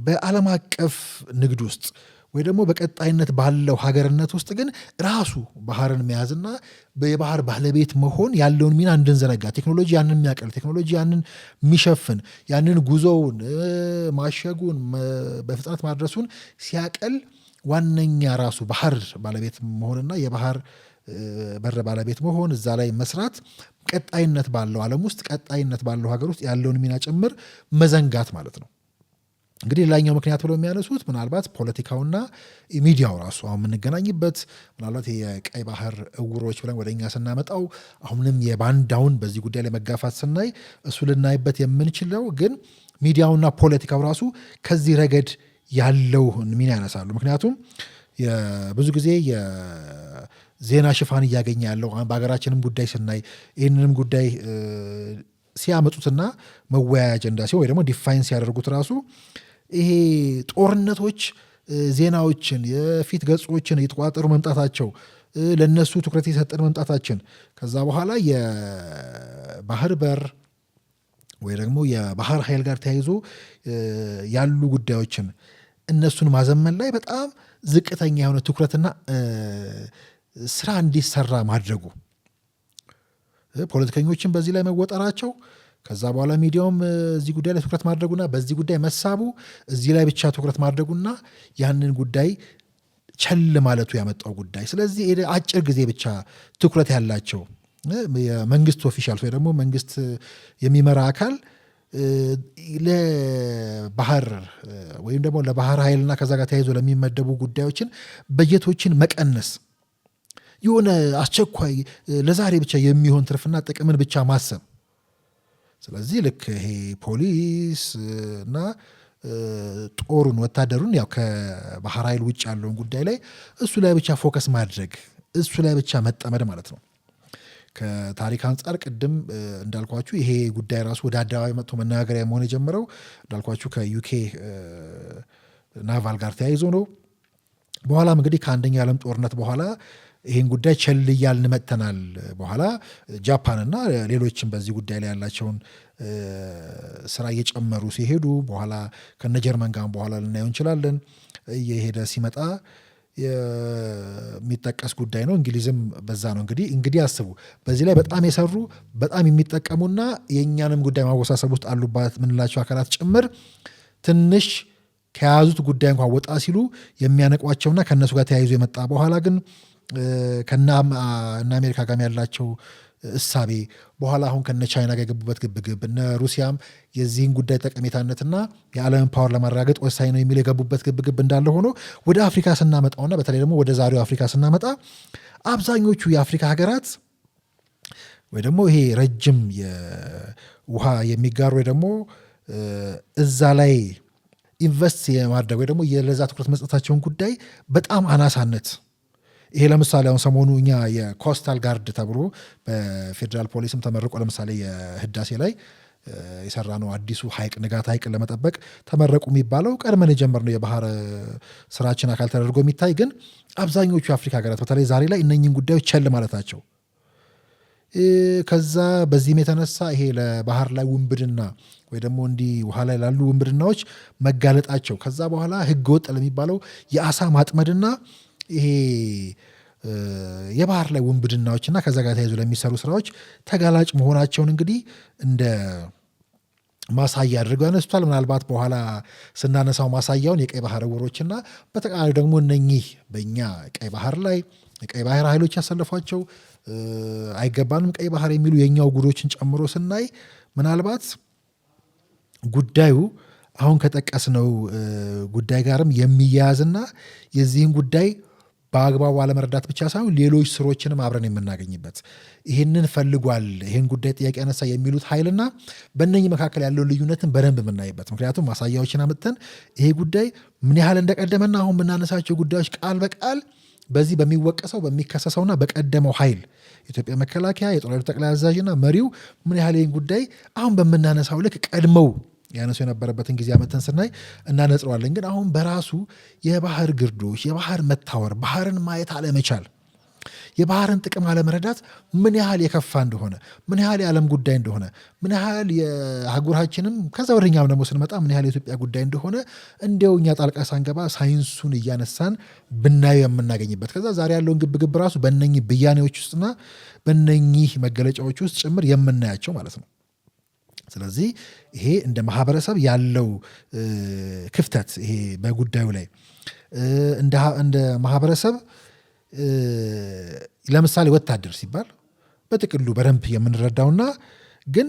በዓለም አቀፍ ንግድ ውስጥ ወይ ደግሞ በቀጣይነት ባለው ሀገርነት ውስጥ ግን ራሱ ባህርን መያዝና የባህር ባለቤት መሆን ያለውን ሚና እንድንዘነጋ ቴክኖሎጂ ያንን የሚያቀል ቴክኖሎጂ ያንን የሚሸፍን ያንን ጉዞውን ማሸጉን በፍጥነት ማድረሱን ሲያቀል ዋነኛ ራሱ ባህር ባለቤት መሆንና የባህር በር ባለቤት መሆን እዛ ላይ መስራት ቀጣይነት ባለው ዓለም ውስጥ ቀጣይነት ባለው ሀገር ውስጥ ያለውን ሚና ጭምር መዘንጋት ማለት ነው። እንግዲህ ሌላኛው ምክንያት ብለው የሚያነሱት ምናልባት ፖለቲካውና ሚዲያው ራሱ አሁን የምንገናኝበት ምናልባት የቀይ ባህር እውሮች ብለን ወደ እኛ ስናመጣው አሁንም የባንዳውን በዚህ ጉዳይ ላይ መጋፋት ስናይ እሱ ልናይበት የምንችለው ግን ሚዲያውና ፖለቲካው ራሱ ከዚህ ረገድ ያለው ሚና ያነሳሉ። ምክንያቱም ብዙ ጊዜ የዜና ሽፋን እያገኘ ያለው በሀገራችንም ጉዳይ ስናይ ይህንንም ጉዳይ ሲያመጡትና መወያያ አጀንዳ ሲሆን ወይ ደግሞ ዲፋይን ሲያደርጉት ራሱ ይሄ ጦርነቶች ዜናዎችን የፊት ገጾችን እየተቆጣጠሩ መምጣታቸው ለነሱ ትኩረት የሰጠን መምጣታችን ከዛ በኋላ የባህር በር ወይ ደግሞ የባህር ኃይል ጋር ተያይዞ ያሉ ጉዳዮችን እነሱን ማዘመን ላይ በጣም ዝቅተኛ የሆነ ትኩረትና ስራ እንዲሰራ ማድረጉ ፖለቲከኞችን በዚህ ላይ መወጠራቸው ከዛ በኋላ ሚዲያውም እዚህ ጉዳይ ላይ ትኩረት ማድረጉና በዚህ ጉዳይ መሳቡ እዚህ ላይ ብቻ ትኩረት ማድረጉና ያንን ጉዳይ ቸል ማለቱ ያመጣው ጉዳይ። ስለዚህ አጭር ጊዜ ብቻ ትኩረት ያላቸው የመንግስት ኦፊሻልስ ወይ ደግሞ መንግስት የሚመራ አካል ለባህር ወይም ደግሞ ለባህር ኃይልና ከዛ ጋር ተያይዞ ለሚመደቡ ጉዳዮችን በጀቶችን መቀነስ የሆነ አስቸኳይ ለዛሬ ብቻ የሚሆን ትርፍና ጥቅምን ብቻ ማሰብ። ስለዚህ ልክ ይሄ ፖሊስ እና ጦሩን ወታደሩን ያው ከባህር ኃይል ውጭ ያለውን ጉዳይ ላይ እሱ ላይ ብቻ ፎከስ ማድረግ እሱ ላይ ብቻ መጠመድ ማለት ነው። ከታሪክ አንጻር ቅድም እንዳልኳችሁ ይሄ ጉዳይ ራሱ ወደ አደባባይ መጥቶ መነጋገሪያ መሆን የጀመረው እንዳልኳችሁ ከዩኬ ናቫል ጋር ተያይዞ ነው። በኋላም እንግዲህ ከአንደኛው የዓለም ጦርነት በኋላ ይህን ጉዳይ ቸል እያልን መጥተናል። በኋላ ጃፓንና ሌሎችም በዚህ ጉዳይ ላይ ያላቸውን ስራ እየጨመሩ ሲሄዱ በኋላ ከነ ጀርመን ጋር በኋላ ልናየው እንችላለን እየሄደ ሲመጣ የሚጠቀስ ጉዳይ ነው። እንግሊዝም በዛ ነው እንግዲህ አስቡ በዚህ ላይ በጣም የሰሩ በጣም የሚጠቀሙና የእኛንም ጉዳይ ማወሳሰብ ውስጥ አሉባት ምንላቸው አካላት ጭምር ትንሽ ከያዙት ጉዳይ እንኳን ወጣ ሲሉ የሚያነቋቸውና ከእነሱ ጋር ተያይዞ የመጣ በኋላ ግን ከና አሜሪካ ጋር ያላቸው እሳቤ በኋላ አሁን ከነ ቻይና ጋር የገቡበት ግብግብ እነ ሩሲያም የዚህን ጉዳይ ጠቀሜታነትና የዓለምን ፓወር ለማረጋገጥ ወሳኝ ነው የሚል የገቡበት ግብግብ እንዳለ ሆኖ ወደ አፍሪካ ስናመጣውና በተለይ ደግሞ ወደ ዛሬው አፍሪካ ስናመጣ አብዛኞቹ የአፍሪካ ሀገራት ወይ ደግሞ ይሄ ረጅም የውሃ የሚጋሩ ወይ ደግሞ እዛ ላይ ኢንቨስት የማድረግ ወይ ደግሞ የለዛ ትኩረት መስጠታቸውን ጉዳይ በጣም አናሳነት ይሄ ለምሳሌ አሁን ሰሞኑ እኛ የኮስታል ጋርድ ተብሎ በፌዴራል ፖሊስም ተመርቆ ለምሳሌ የህዳሴ ላይ የሰራ ነው አዲሱ ሐይቅ ንጋት ሐይቅን ለመጠበቅ ተመረቁ የሚባለው ቀድመን የጀመርነው የባህር ስራችን አካል ተደርጎ የሚታይ ግን አብዛኞቹ የአፍሪካ ሀገራት በተለይ ዛሬ ላይ እነኝን ጉዳዮች ቸል ማለታቸው ከዛ በዚህም የተነሳ ይሄ ለባህር ላይ ውንብድና ወይ ደግሞ እንዲህ ውሃ ላይ ላሉ ውንብድናዎች መጋለጣቸው ከዛ በኋላ ህገ ወጥ ለሚባለው የአሳ ማጥመድና ይሄ የባህር ላይ ውንብድናዎችና ከዛ ጋር ተያይዞ ለሚሰሩ ስራዎች ተጋላጭ መሆናቸውን እንግዲህ እንደ ማሳያ አድርገው ያነሱታል። ምናልባት በኋላ ስናነሳው ማሳያውን የቀይ ባህር እውሮችና በተቃራኒ ደግሞ እነኚህ በእኛ ቀይ ባህር ላይ የቀይ ባህር ኃይሎች ያሰለፏቸው አይገባንም ቀይ ባህር የሚሉ የኛው ጉዶችን ጨምሮ ስናይ ምናልባት ጉዳዩ አሁን ከጠቀስነው ጉዳይ ጋርም የሚያያዝና የዚህን ጉዳይ በአግባቡ አለመረዳት ብቻ ሳይሆን ሌሎች ስሮችንም አብረን የምናገኝበት ይህንን ፈልጓል ይህን ጉዳይ ጥያቄ ያነሳ የሚሉት ኃይልና በእነኚህ መካከል ያለውን ልዩነትን በደንብ የምናይበት ምክንያቱም ማሳያዎችን አምጥተን ይሄ ጉዳይ ምን ያህል እንደቀደመና አሁን የምናነሳቸው ጉዳዮች ቃል በቃል በዚህ በሚወቀሰው በሚከሰሰውና በቀደመው ኃይል የኢትዮጵያ መከላከያ የጦር ኃይሎች ጠቅላይ አዛዥና መሪው ምን ያህል ይህን ጉዳይ አሁን በምናነሳው ልክ ቀድመው ያነሱ የነበረበትን ጊዜ አመተን ስናይ እናነጽረዋለን። ግን አሁን በራሱ የባህር ግርዶች የባህር መታወር ባህርን ማየት አለመቻል የባህርን ጥቅም አለመረዳት ምን ያህል የከፋ እንደሆነ ምን ያህል የዓለም ጉዳይ እንደሆነ ምን ያህል የአህጉራችንም ከዛ ወደኛም ደግሞ ስንመጣ ምን ያህል የኢትዮጵያ ጉዳይ እንደሆነ እንዲያው እኛ ጣልቃ ሳንገባ ሳይንሱን እያነሳን ብናየው የምናገኝበት ከዛ ዛሬ ያለውን ግብግብ ራሱ በእነኚህ ብያኔዎች ውስጥና በእነኚህ መገለጫዎች ውስጥ ጭምር የምናያቸው ማለት ነው። ስለዚህ ይሄ እንደ ማህበረሰብ ያለው ክፍተት ይሄ በጉዳዩ ላይ እንደ ማህበረሰብ ለምሳሌ ወታደር ሲባል በጥቅሉ በደንብ የምንረዳውና ግን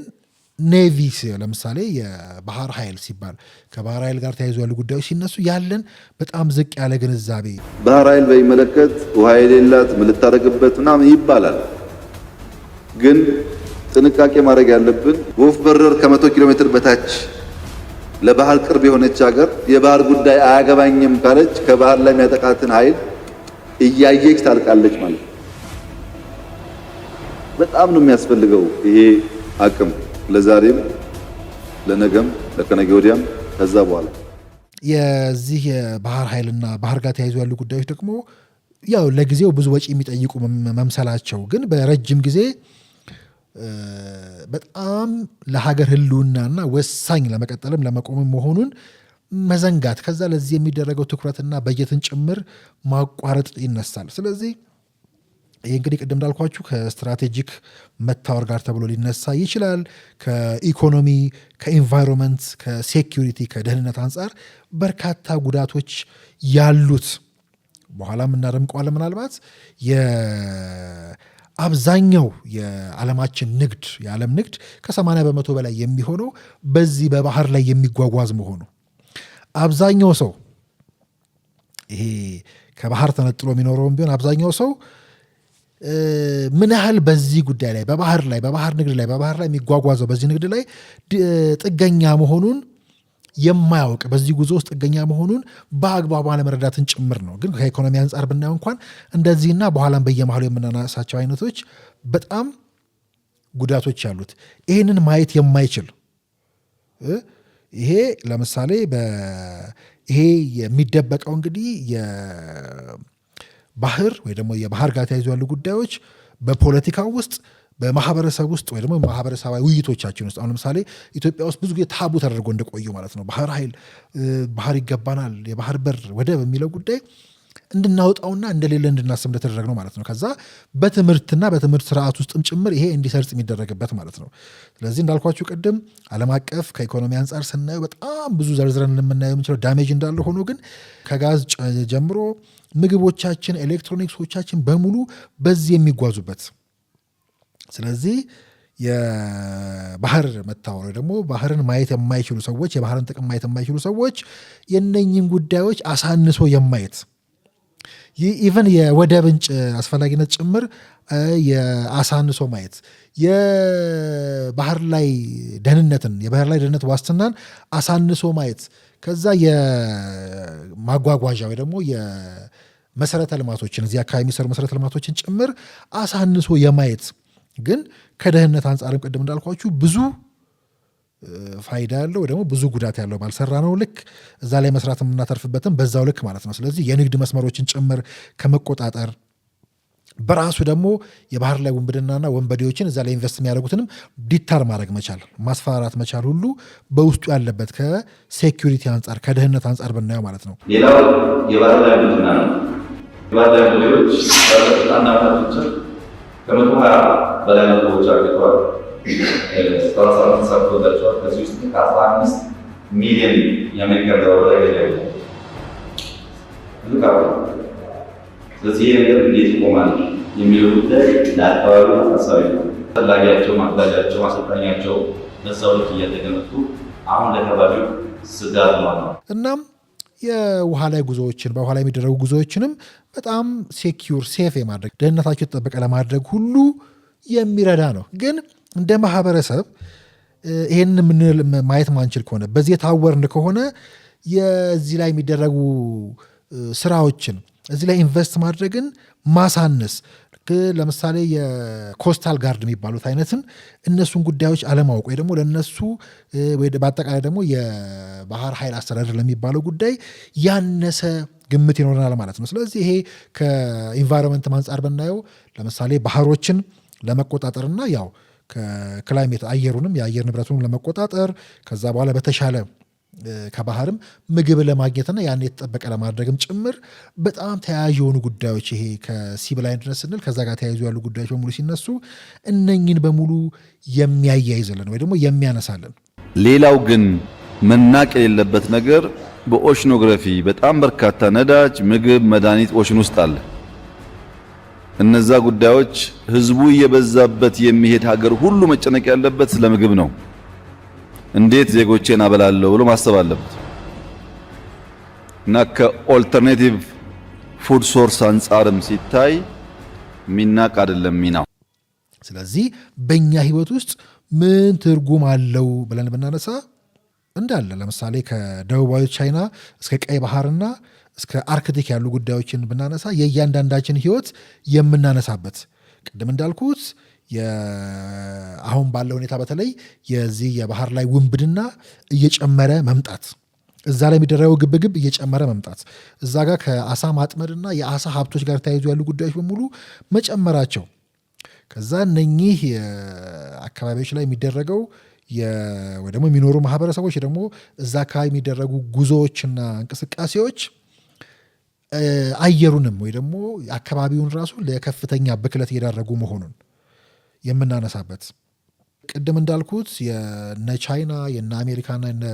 ኔቪ ለምሳሌ የባህር ኃይል ሲባል ከባህር ኃይል ጋር ተያይዞ ያሉ ጉዳዮች ሲነሱ ያለን በጣም ዝቅ ያለ ግንዛቤ ባህር ኃይል በሚመለከት ውሃ የሌላት ምን ልታደርግበት ምናምን ይባላል። ግን ጥንቃቄ ማድረግ ያለብን ወፍ በረር ከ100 ኪሎ ሜትር በታች ለባህር ቅርብ የሆነች ሀገር የባህር ጉዳይ አያገባኝም ካለች ከባህር ላይ የሚያጠቃትን ኃይል እያየች ታልቃለች ማለት ነው። በጣም ነው የሚያስፈልገው ይሄ አቅም ለዛሬም ለነገም ለከነገ ወዲያም ከዛ በኋላ የዚህ የባህር ኃይልና ባህር ጋር ተያይዞ ያሉ ጉዳዮች ደግሞ ያው ለጊዜው ብዙ ወጪ የሚጠይቁ መምሰላቸው ግን በረጅም ጊዜ በጣም ለሀገር ህልውናና ወሳኝ ለመቀጠልም ለመቆምም መሆኑን መዘንጋት ከዛ ለዚህ የሚደረገው ትኩረትና በጀትን ጭምር ማቋረጥ ይነሳል። ስለዚህ ይህ እንግዲህ ቅድም እንዳልኳችሁ ከስትራቴጂክ መታወር ጋር ተብሎ ሊነሳ ይችላል። ከኢኮኖሚ፣ ከኢንቫይሮንመንት፣ ከሴኪሪቲ፣ ከደህንነት አንጻር በርካታ ጉዳቶች ያሉት በኋላም እናደምቀዋለን። ምናልባት አብዛኛው የዓለማችን ንግድ የዓለም ንግድ ከ80 በመቶ በላይ የሚሆነው በዚህ በባህር ላይ የሚጓጓዝ መሆኑ አብዛኛው ሰው ይሄ ከባህር ተነጥሎ የሚኖረውም ቢሆን አብዛኛው ሰው ምን ያህል በዚህ ጉዳይ ላይ በባህር ንግድ ላይ በባህር ላይ የሚጓጓዘው በዚህ ንግድ ላይ ጥገኛ መሆኑን የማያውቅ በዚህ ጉዞ ውስጥ ጥገኛ መሆኑን በአግባቡ አለመረዳትን ጭምር ነው። ግን ከኢኮኖሚ አንጻር ብናየው እንኳን እንደዚህና በኋላም በየመሃሉ የምናነሳቸው አይነቶች በጣም ጉዳቶች ያሉት ይህንን ማየት የማይችል ይሄ ለምሳሌ ይሄ የሚደበቀው እንግዲህ የባህር ወይ ደግሞ የባህር ጋር ተያይዞ ያሉ ጉዳዮች በፖለቲካው ውስጥ በማህበረሰብ ውስጥ ወይ ደግሞ ማህበረሰባዊ ውይይቶቻችን ውስጥ አሁን ለምሳሌ ኢትዮጵያ ውስጥ ብዙ ጊዜ ታቡ ተደርጎ እንደቆዩ ማለት ነው። ባህር ኃይል ባህር ይገባናል የባህር በር ወደብ የሚለው ጉዳይ እንድናወጣውና እንደሌለ እንድናስብ እንደተደረግ ነው ማለት ነው። ከዛ በትምህርትና በትምህርት ስርዓት ውስጥም ጭምር ይሄ እንዲሰርጽ የሚደረግበት ማለት ነው። ስለዚህ እንዳልኳችሁ ቅድም ዓለም አቀፍ ከኢኮኖሚ አንጻር ስናየው በጣም ብዙ ዘርዝረን የምናየው የምንችለው ዳሜጅ እንዳለ ሆኖ ግን ከጋዝ ጀምሮ ምግቦቻችን፣ ኤሌክትሮኒክሶቻችን በሙሉ በዚህ የሚጓዙበት ስለዚህ የባህር መታወር ደግሞ ባህርን ማየት የማይችሉ ሰዎች የባህርን ጥቅም ማየት የማይችሉ ሰዎች የነኝን ጉዳዮች አሳንሶ የማየት ኢቨን የወደብን አስፈላጊነት ጭምር የአሳንሶ ማየት የባህር ላይ ደህንነት ዋስትናን አሳንሶ ማየት ከዛ የማጓጓዣ ወይ ደግሞ የመሰረተ ልማቶችን እዚህ አካባቢ የሚሰሩ መሰረተ ልማቶችን ጭምር አሳንሶ የማየት ግን ከደህንነት አንጻርም ቅድም እንዳልኳችሁ ብዙ ፋይዳ ያለው ደግሞ ብዙ ጉዳት ያለው ባልሰራ ነው ልክ እዛ ላይ መስራት የምናተርፍበትም በዛው ልክ ማለት ነው። ስለዚህ የንግድ መስመሮችን ጭምር ከመቆጣጠር በራሱ ደግሞ የባህር ላይ ውንብድናና ወንበዴዎችን እዛ ላይ ኢንቨስት የሚያደርጉትንም ዲታር ማድረግ መቻል ማስፈራራት መቻል ሁሉ በውስጡ ያለበት ከሴኪሪቲ አንጻር ከደህንነት አንጻር ብናየው ማለት ነው። ሌላው የባህር ላይ ውንብድና ነው። የባህር ላይ ወንበዴዎች በጣም ከ120 በላይ መርከቦች አግተዋል። ስራሳት ሰርቶላቸዋል። ከዚህ ውስጥ ከ15 ሚሊዮን የአሜሪካ ዶላር በላይ ገቢ ያለው። ስለዚህ ይህ ነገር እንዴት ይቆማል የሚለው ጉዳይ ለአካባቢው አሳሳቢ ነው። ፈላጊያቸው፣ ማቅዳጃቸው፣ ማሰልጠኛቸው በዛው ልክ እያደገመጡ አሁን ለአካባቢው ስጋት ነው። እናም የውሃ ላይ ጉዞዎችን በውሃ ላይ የሚደረጉ ጉዞዎችንም በጣም ሴኪዩር ሴፍ የማድረግ ደህንነታቸው የተጠበቀ ለማድረግ ሁሉ የሚረዳ ነው። ግን እንደ ማህበረሰብ ይህን ማየት ማንችል ከሆነ በዚህ የታወርን ከሆነ የዚህ ላይ የሚደረጉ ስራዎችን እዚህ ላይ ኢንቨስት ማድረግን ማሳነስ ለምሳሌ የኮስታል ጋርድ የሚባሉት አይነትን እነሱን ጉዳዮች አለማወቅ ወይ ደግሞ ለነሱ በአጠቃላይ ደግሞ የባህር ኃይል አስተዳደር ለሚባለው ጉዳይ ያነሰ ግምት ይኖረናል ማለት ነው። ስለዚህ ይሄ ከኢንቫይሮንመንት አንጻር ብናየው ለምሳሌ ባህሮችን ለመቆጣጠርና ያው ከክላይሜት አየሩንም የአየር ንብረቱንም ለመቆጣጠር ከዛ በኋላ በተሻለ ከባህርም ምግብ ለማግኘትና ያን የተጠበቀ ለማድረግም ጭምር በጣም ተያያዥ የሆኑ ጉዳዮች ይሄ ከሲቪላይነስ ስንል ከዛ ጋር ተያይዞ ያሉ ጉዳዮች በሙሉ ሲነሱ እነኝን በሙሉ የሚያያይዝልን ወይ ደግሞ የሚያነሳልን። ሌላው ግን መናቅ የሌለበት ነገር በኦሽኖግራፊ በጣም በርካታ ነዳጅ፣ ምግብ፣ መድኃኒት ኦሽን ውስጥ አለ። እነዛ ጉዳዮች ህዝቡ እየበዛበት የሚሄድ ሀገር ሁሉ መጨነቅ ያለበት ስለ ምግብ ነው። እንዴት ዜጎቼን አበላለሁ ብሎ ማሰብ አለበት እና ከኦልተርኔቲቭ ፉድ ሶርስ አንጻርም ሲታይ ሚናቅ አይደለም ሚናው። ስለዚህ በእኛ ህይወት ውስጥ ምን ትርጉም አለው ብለን ብናነሳ እንዳለ ለምሳሌ ከደቡባዊ ቻይና እስከ ቀይ ባህርና እስከ አርክቲክ ያሉ ጉዳዮችን ብናነሳ የእያንዳንዳችን ህይወት የምናነሳበት ቅድም እንዳልኩት አሁን ባለው ሁኔታ በተለይ የዚህ የባህር ላይ ውንብድና እየጨመረ መምጣት፣ እዛ ላይ የሚደረገው ግብግብ እየጨመረ መምጣት፣ እዛ ጋር ከአሳ ማጥመድና የአሳ ሀብቶች ጋር ተያይዞ ያሉ ጉዳዮች በሙሉ መጨመራቸው፣ ከዛ እነኚህ አካባቢዎች ላይ የሚደረገው ወይ ደግሞ የሚኖሩ ማህበረሰቦች ደግሞ እዛ አካባቢ የሚደረጉ ጉዞዎችና እንቅስቃሴዎች አየሩንም ወይ ደግሞ አካባቢውን ራሱ ለከፍተኛ ብክለት እየዳረጉ መሆኑን የምናነሳበት ቅድም እንዳልኩት የነ ቻይና የነ አሜሪካና የነ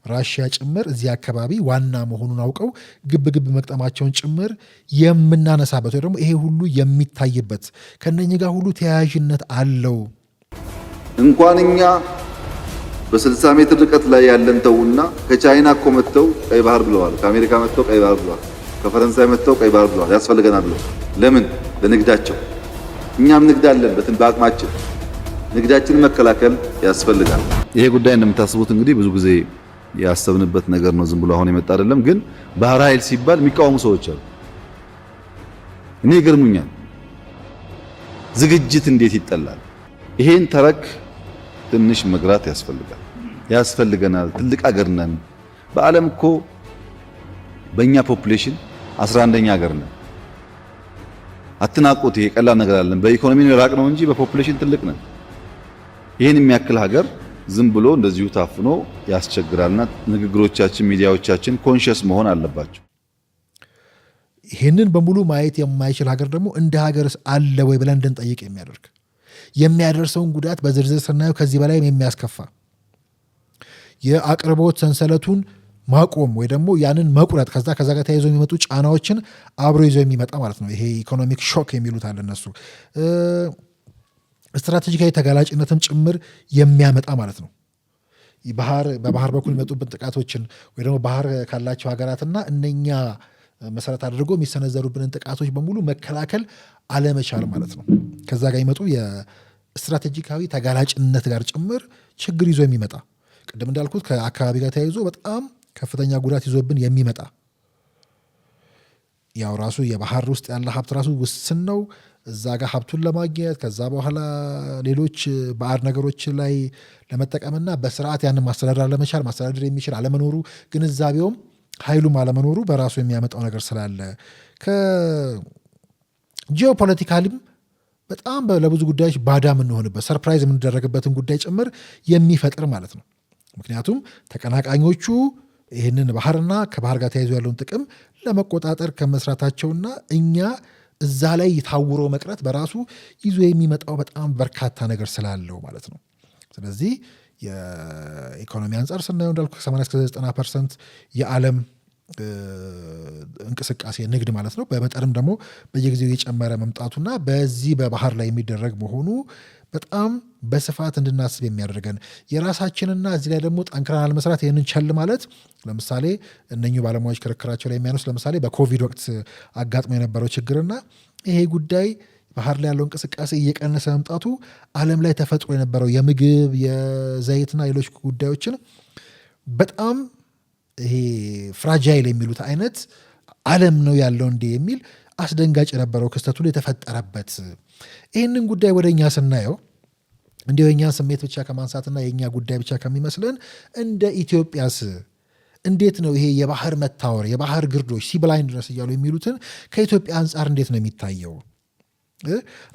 ራሽያ ጭምር እዚህ አካባቢ ዋና መሆኑን አውቀው ግብግብ መቅጠማቸውን ጭምር የምናነሳበት ወይ ደግሞ ይሄ ሁሉ የሚታይበት ከነኚህ ጋር ሁሉ ተያያዥነት አለው። እንኳን እኛ በ60 ሜትር ርቀት ላይ ያለን ተውና ከቻይና እኮ መጥተው ቀይ ባህር ብለዋል። ከአሜሪካ መጥተው ቀይ ባህር ብለዋል። ከፈረንሳይ መጥተው ቀይ ባህር ብለዋል። ያስፈልገናል ብለው ለምን? ለንግዳቸው። እኛም ንግድ አለን በአቅማችን። ንግዳችንን መከላከል ያስፈልጋል። ይሄ ጉዳይ እንደምታስቡት እንግዲህ ብዙ ጊዜ ያሰብንበት ነገር ነው። ዝም ብሎ አሁን የመጣ አይደለም። ግን ባህር ኃይል ሲባል የሚቃወሙ ሰዎች አሉ። እኔ ይገርሙኛል። ዝግጅት እንዴት ይጠላል? ይሄን ተረክ ትንሽ መግራት ያስፈልገናል። ትልቅ ሀገር ነን። በዓለም እኮ በእኛ ፖፑሌሽን 11ኛ ሀገር ነን። አትናቁት። ይሄ ቀላል ነገር አለን። በኢኮኖሚ ራቅ ነው እንጂ በፖፑሌሽን ትልቅ ነን። ይህን የሚያክል ሀገር ዝም ብሎ እንደዚሁ ታፍኖ ያስቸግራልና ንግግሮቻችን፣ ሚዲያዎቻችን ኮንሽስ መሆን አለባቸው። ይህንን በሙሉ ማየት የማይችል ሀገር ደግሞ እንደ ሀገርስ አለ ወይ ብለን እንድንጠይቅ የሚያደርሰውን ጉዳት በዝርዝር ስናየው ከዚህ በላይ የሚያስከፋ የአቅርቦት ሰንሰለቱን ማቆም ወይ ደግሞ ያንን መቁረጥ ከዛ ጋር ተያይዞ የሚመጡ ጫናዎችን አብሮ ይዞ የሚመጣ ማለት ነው። ይሄ ኢኮኖሚክ ሾክ የሚሉት አለ እነሱ ስትራቴጂካዊ ተጋላጭነትም ጭምር የሚያመጣ ማለት ነው። በባህር በኩል የሚመጡብን ጥቃቶችን ወይ ደግሞ ባህር ካላቸው ሀገራትና እነኛ መሰረት አድርጎ የሚሰነዘሩብንን ጥቃቶች በሙሉ መከላከል አለመቻል ማለት ነው። ከዛ ጋር የሚመጡ የስትራቴጂካዊ ተጋላጭነት ጋር ጭምር ችግር ይዞ የሚመጣ ቅድም እንዳልኩት ከአካባቢ ጋር ተያይዞ በጣም ከፍተኛ ጉዳት ይዞብን የሚመጣ ያው ራሱ የባህር ውስጥ ያለ ሀብት ራሱ ውስን ነው። እዛ ጋር ሀብቱን ለማግኘት ከዛ በኋላ ሌሎች ባዕድ ነገሮች ላይ ለመጠቀምና በስርዓት ያንን ማስተዳደር የሚችል አለመኖሩ፣ ግንዛቤውም ኃይሉም አለመኖሩ በራሱ የሚያመጣው ነገር ስላለ ከጂኦፖለቲካልም በጣም ለብዙ ጉዳዮች ባዳ የምንሆንበት ሰርፕራይዝ የምንደረግበትን ጉዳይ ጭምር የሚፈጥር ማለት ነው። ምክንያቱም ተቀናቃኞቹ ይህንን ባህርና ከባህር ጋር ተያይዞ ያለውን ጥቅም ለመቆጣጠር ከመስራታቸውና እኛ እዛ ላይ ታውሮ መቅረት በራሱ ይዞ የሚመጣው በጣም በርካታ ነገር ስላለው ማለት ነው። ስለዚህ የኢኮኖሚ አንጻር ስናየው እንዳልኩ ከ80-90% የዓለም እንቅስቃሴ ንግድ ማለት ነው በመጠንም ደግሞ በየጊዜው እየጨመረ መምጣቱና በዚህ በባህር ላይ የሚደረግ መሆኑ በጣም በስፋት እንድናስብ የሚያደርገን የራሳችንና እዚህ ላይ ደግሞ ጠንክረናል መስራት ይህንን ቸል ማለት ለምሳሌ እነኚሁ ባለሙያዎች ክርክራቸው ላይ የሚያነሱ ለምሳሌ በኮቪድ ወቅት አጋጥሞ የነበረው ችግርና ይሄ ጉዳይ ባህር ላይ ያለው እንቅስቃሴ እየቀነሰ መምጣቱ ዓለም ላይ ተፈጥሮ የነበረው የምግብ የዘይትና ሌሎች ጉዳዮችን በጣም ይሄ ፍራጃይል የሚሉት አይነት ዓለም ነው ያለው እንዴ የሚል አስደንጋጭ የነበረው ክስተቱ ላይ የተፈጠረበት ይህንን ጉዳይ ወደ እኛ ስናየው እንዲሁ የእኛን ስሜት ብቻ ከማንሳትና የእኛ ጉዳይ ብቻ ከሚመስለን እንደ ኢትዮጵያስ እንዴት ነው ይሄ የባህር መታወር የባህር ግርዶች ሲ ብላይንድነስ እያሉ የሚሉትን ከኢትዮጵያ አንጻር እንዴት ነው የሚታየው?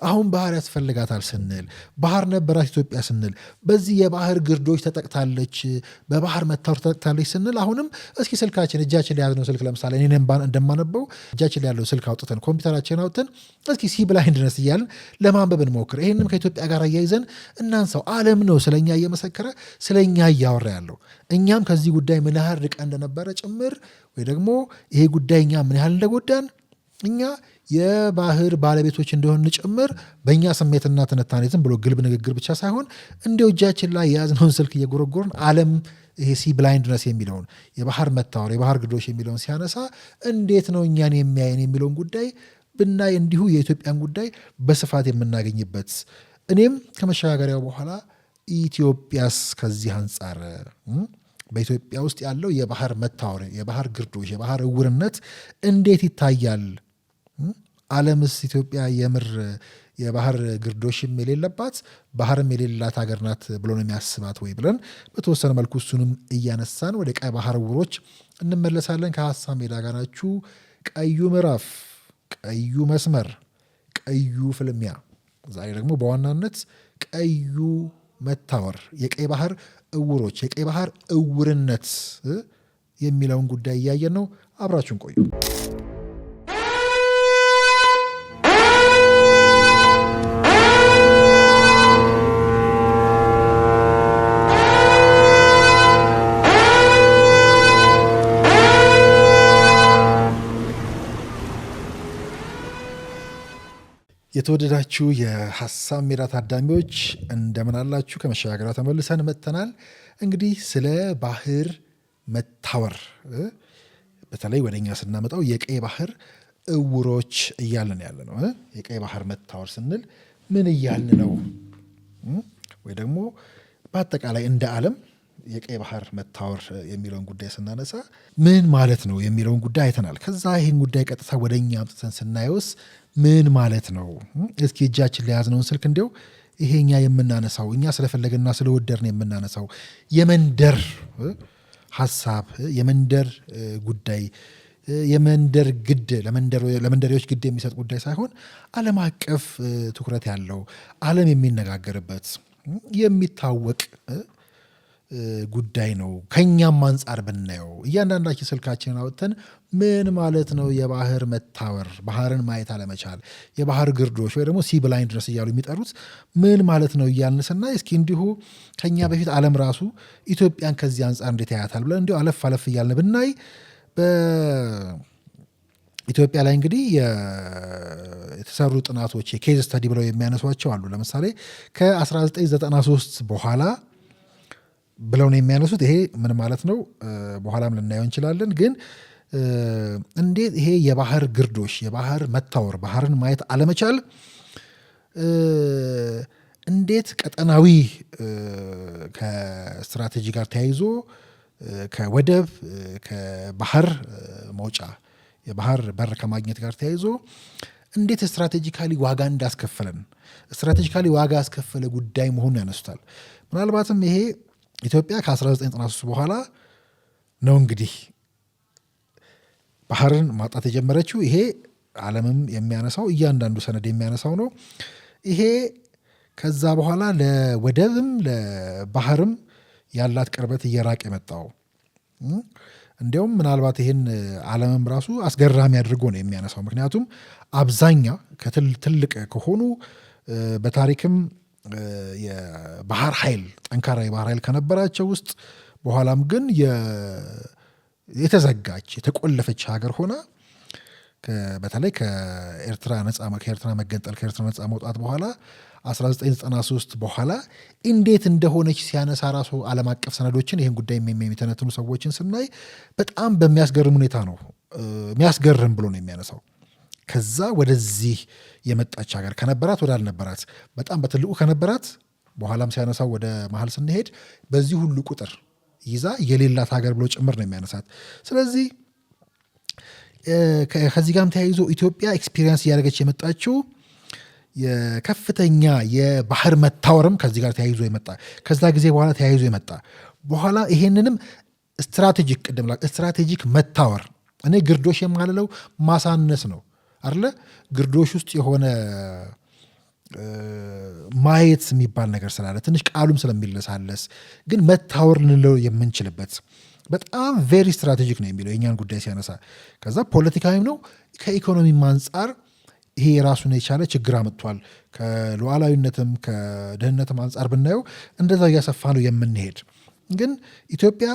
አሁን ባህር ያስፈልጋታል ስንል ባህር ነበራት ኢትዮጵያ ስንል በዚህ የባህር ግርዶች ተጠቅታለች በባህር መታወር ተጠቅታለች ስንል አሁንም እስኪ ስልካችን እጃችን ላይ ያዝነው ስልክ ለምሳሌ እኔ እንደማነበው እጃችን ላይ ያለው ስልክ አውጥተን ኮምፒውተራችን አውጥተን እስኪ ሲ ብላይንድነስ እያልን ለማንበብ እንሞክር። ይህንም ከኢትዮጵያ ጋር አያይዘን እናንሳው። ዓለም ነው ስለኛ እየመሰከረ ስለኛ እያወራ ያለው እኛም ከዚህ ጉዳይ ምን ያህል ርቀን እንደነበረ ጭምር ወይ ደግሞ ይሄ ጉዳይ እኛ ምን ያህል እንደጎዳን እኛ የባህር ባለቤቶች እንደሆን ጭምር በእኛ ስሜትና ትንታኔ ዝም ብሎ ግልብ ንግግር ብቻ ሳይሆን እንዲሁ እጃችን ላይ የያዝነውን ስልክ እየጎረጎርን ዓለም ይሄ ሲ ብላይንድነስ የሚለውን የባህር መታወር የባህር ግርዶሽ የሚለውን ሲያነሳ እንዴት ነው እኛን የሚያየን የሚለውን ጉዳይ ብናይ እንዲሁ የኢትዮጵያን ጉዳይ በስፋት የምናገኝበት እኔም ከመሸጋገሪያው በኋላ ኢትዮጵያስ ከዚህ አንጻር በኢትዮጵያ ውስጥ ያለው የባህር መታወር የባህር ግርዶሽ የባህር እውርነት እንዴት ይታያል? ዓለምስ ኢትዮጵያ የምር የባህር ግርዶሽም የሌለባት ባህርም የሌላት ሀገር ናት ብሎ ነው የሚያስባት ወይ ብለን በተወሰነ መልኩ እሱንም እያነሳን ወደ ቀይ ባህር እውሮች እንመለሳለን። ከሀሳብ ሜዳ ጋር ናችሁ። ቀዩ ምዕራፍ፣ ቀዩ መስመር፣ ቀዩ ፍልሚያ። ዛሬ ደግሞ በዋናነት ቀዩ መታወር፣ የቀይ ባህር እውሮች፣ የቀይ ባህር እውርነት የሚለውን ጉዳይ እያየን ነው። አብራችሁን ቆዩ። የተወደዳችሁ የሀሳብ ሜዳ ታዳሚዎች እንደምን አላችሁ? ከመሸጋገሪያ ተመልሰን መጥተናል። እንግዲህ ስለ ባህር መታወር በተለይ ወደኛ ስናመጣው የቀይ ባህር እውሮች እያልን ያለ ነው። የቀይ ባህር መታወር ስንል ምን እያልን ነው? ወይ ደግሞ በአጠቃላይ እንደ ዓለም የቀይ ባህር መታወር የሚለውን ጉዳይ ስናነሳ ምን ማለት ነው የሚለውን ጉዳይ አይተናል። ከዛ ይህን ጉዳይ ቀጥታ ወደኛ አምጥተን ስናየውስ ምን ማለት ነው? እስኪ እጃችን ላይ ያዝነውን ስልክ እንዲያው ይሄ እኛ የምናነሳው እኛ ስለፈለግና ስለወደድን የምናነሳው የመንደር ሀሳብ የመንደር ጉዳይ የመንደር ግድ ለመንደሬዎች ግድ የሚሰጥ ጉዳይ ሳይሆን ዓለም አቀፍ ትኩረት ያለው ዓለም የሚነጋገርበት የሚታወቅ ጉዳይ ነው። ከኛም አንጻር ብናየው እያንዳንዳችን ስልካችንን አወጥተን ምን ማለት ነው የባህር መታወር፣ ባህርን ማየት አለመቻል፣ የባህር ግርዶሽ ወይ ደግሞ ሲ ብላይንድነስ እያሉ የሚጠሩት ምን ማለት ነው እያልን ስናይ እስኪ እንዲሁ ከኛ በፊት ዓለም ራሱ ኢትዮጵያን ከዚህ አንጻር እንዴት ያያታል ብለን እንዲሁ አለፍ አለፍ እያልን ብናይ በኢትዮጵያ ላይ እንግዲህ የተሰሩ ጥናቶች የኬዝ ስተዲ ብለው የሚያነሷቸው አሉ። ለምሳሌ ከ1993 በኋላ ብለው ነው የሚያነሱት። ይሄ ምን ማለት ነው በኋላም ልናየው እንችላለን። ግን እንዴት ይሄ የባህር ግርዶሽ የባህር መታወር ባህርን ማየት አለመቻል እንዴት ቀጠናዊ ከስትራቴጂ ጋር ተያይዞ ከወደብ ከባህር መውጫ የባህር በር ከማግኘት ጋር ተያይዞ እንዴት ስትራቴጂካሊ ዋጋ እንዳስከፈለን ስትራቴጂካሊ ዋጋ ያስከፈለ ጉዳይ መሆኑን ያነሱታል። ምናልባትም ይሄ ኢትዮጵያ ከ1993 በኋላ ነው እንግዲህ ባህርን ማጣት የጀመረችው። ይሄ ዓለምም የሚያነሳው እያንዳንዱ ሰነድ የሚያነሳው ነው። ይሄ ከዛ በኋላ ለወደብም ለባህርም ያላት ቅርበት እየራቅ የመጣው እንዲያውም ምናልባት ይህን ዓለምም ራሱ አስገራሚ አድርጎ ነው የሚያነሳው። ምክንያቱም አብዛኛ ትልቅ ከሆኑ በታሪክም የባህር ኃይል ጠንካራ የባህር ኃይል ከነበራቸው ውስጥ በኋላም ግን የተዘጋች የተቆለፈች ሀገር ሆና በተለይ ከኤርትራ መገንጠል ከኤርትራ ነፃ መውጣት በኋላ 1993 በኋላ እንዴት እንደሆነች ሲያነሳ ራሱ ዓለም አቀፍ ሰነዶችን ይህን ጉዳይ የሚተነትኑ ሰዎችን ስናይ በጣም በሚያስገርም ሁኔታ ነው የሚያስገርም ብሎ ነው የሚያነሳው። ከዛ ወደዚህ የመጣች ሀገር ከነበራት ወደ አልነበራት በጣም በትልቁ ከነበራት በኋላም ሲያነሳው ወደ መሀል ስንሄድ በዚህ ሁሉ ቁጥር ይዛ የሌላት ሀገር ብሎ ጭምር ነው የሚያነሳት። ስለዚህ ከዚህ ጋርም ተያይዞ ኢትዮጵያ ኤክስፒሪየንስ እያደረገች የመጣችው የከፍተኛ የባህር መታወርም ከዚህ ጋር ተያይዞ የመጣ ከዛ ጊዜ በኋላ ተያይዞ የመጣ በኋላ ይሄንንም ስትራቴጂክ መታወር እኔ ግርዶሽ የማልለው ማሳነስ ነው አይደለ? ግርዶሽ ውስጥ የሆነ ማየት የሚባል ነገር ስላለ ትንሽ ቃሉም ስለሚለሳለስ ግን መታወር ልንለው የምንችልበት በጣም ቬሪ ስትራቴጂክ ነው የሚለው የኛን ጉዳይ ሲያነሳ። ከዛ ፖለቲካዊም ነው ከኢኮኖሚም አንጻር ይሄ የራሱን የቻለ ችግር አመጥቷል። ከሉዓላዊነትም ከደህንነትም አንጻር ብናየው እንደዛ እያሰፋ ነው የምንሄድ። ግን ኢትዮጵያ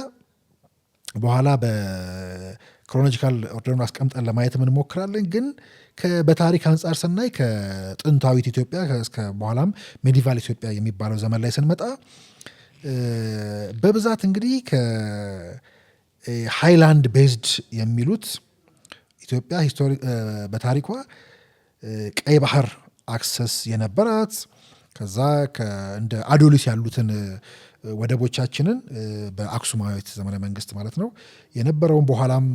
በኋላ በክሮኖሎጂካል ኦርደሩን አስቀምጠን ለማየት እንሞክራለን። ግን በታሪክ አንጻር ስናይ ከጥንታዊት ኢትዮጵያ እስከ በኋላም ሜዲቫል ኢትዮጵያ የሚባለው ዘመን ላይ ስንመጣ በብዛት እንግዲህ ከሃይላንድ ቤዝድ የሚሉት ኢትዮጵያ በታሪኳ ቀይ ባህር አክሰስ የነበራት ከዛ እንደ አዶሊስ ያሉትን ወደቦቻችንን በአክሱማዊት ዘመነ መንግስት ማለት ነው የነበረውን በኋላም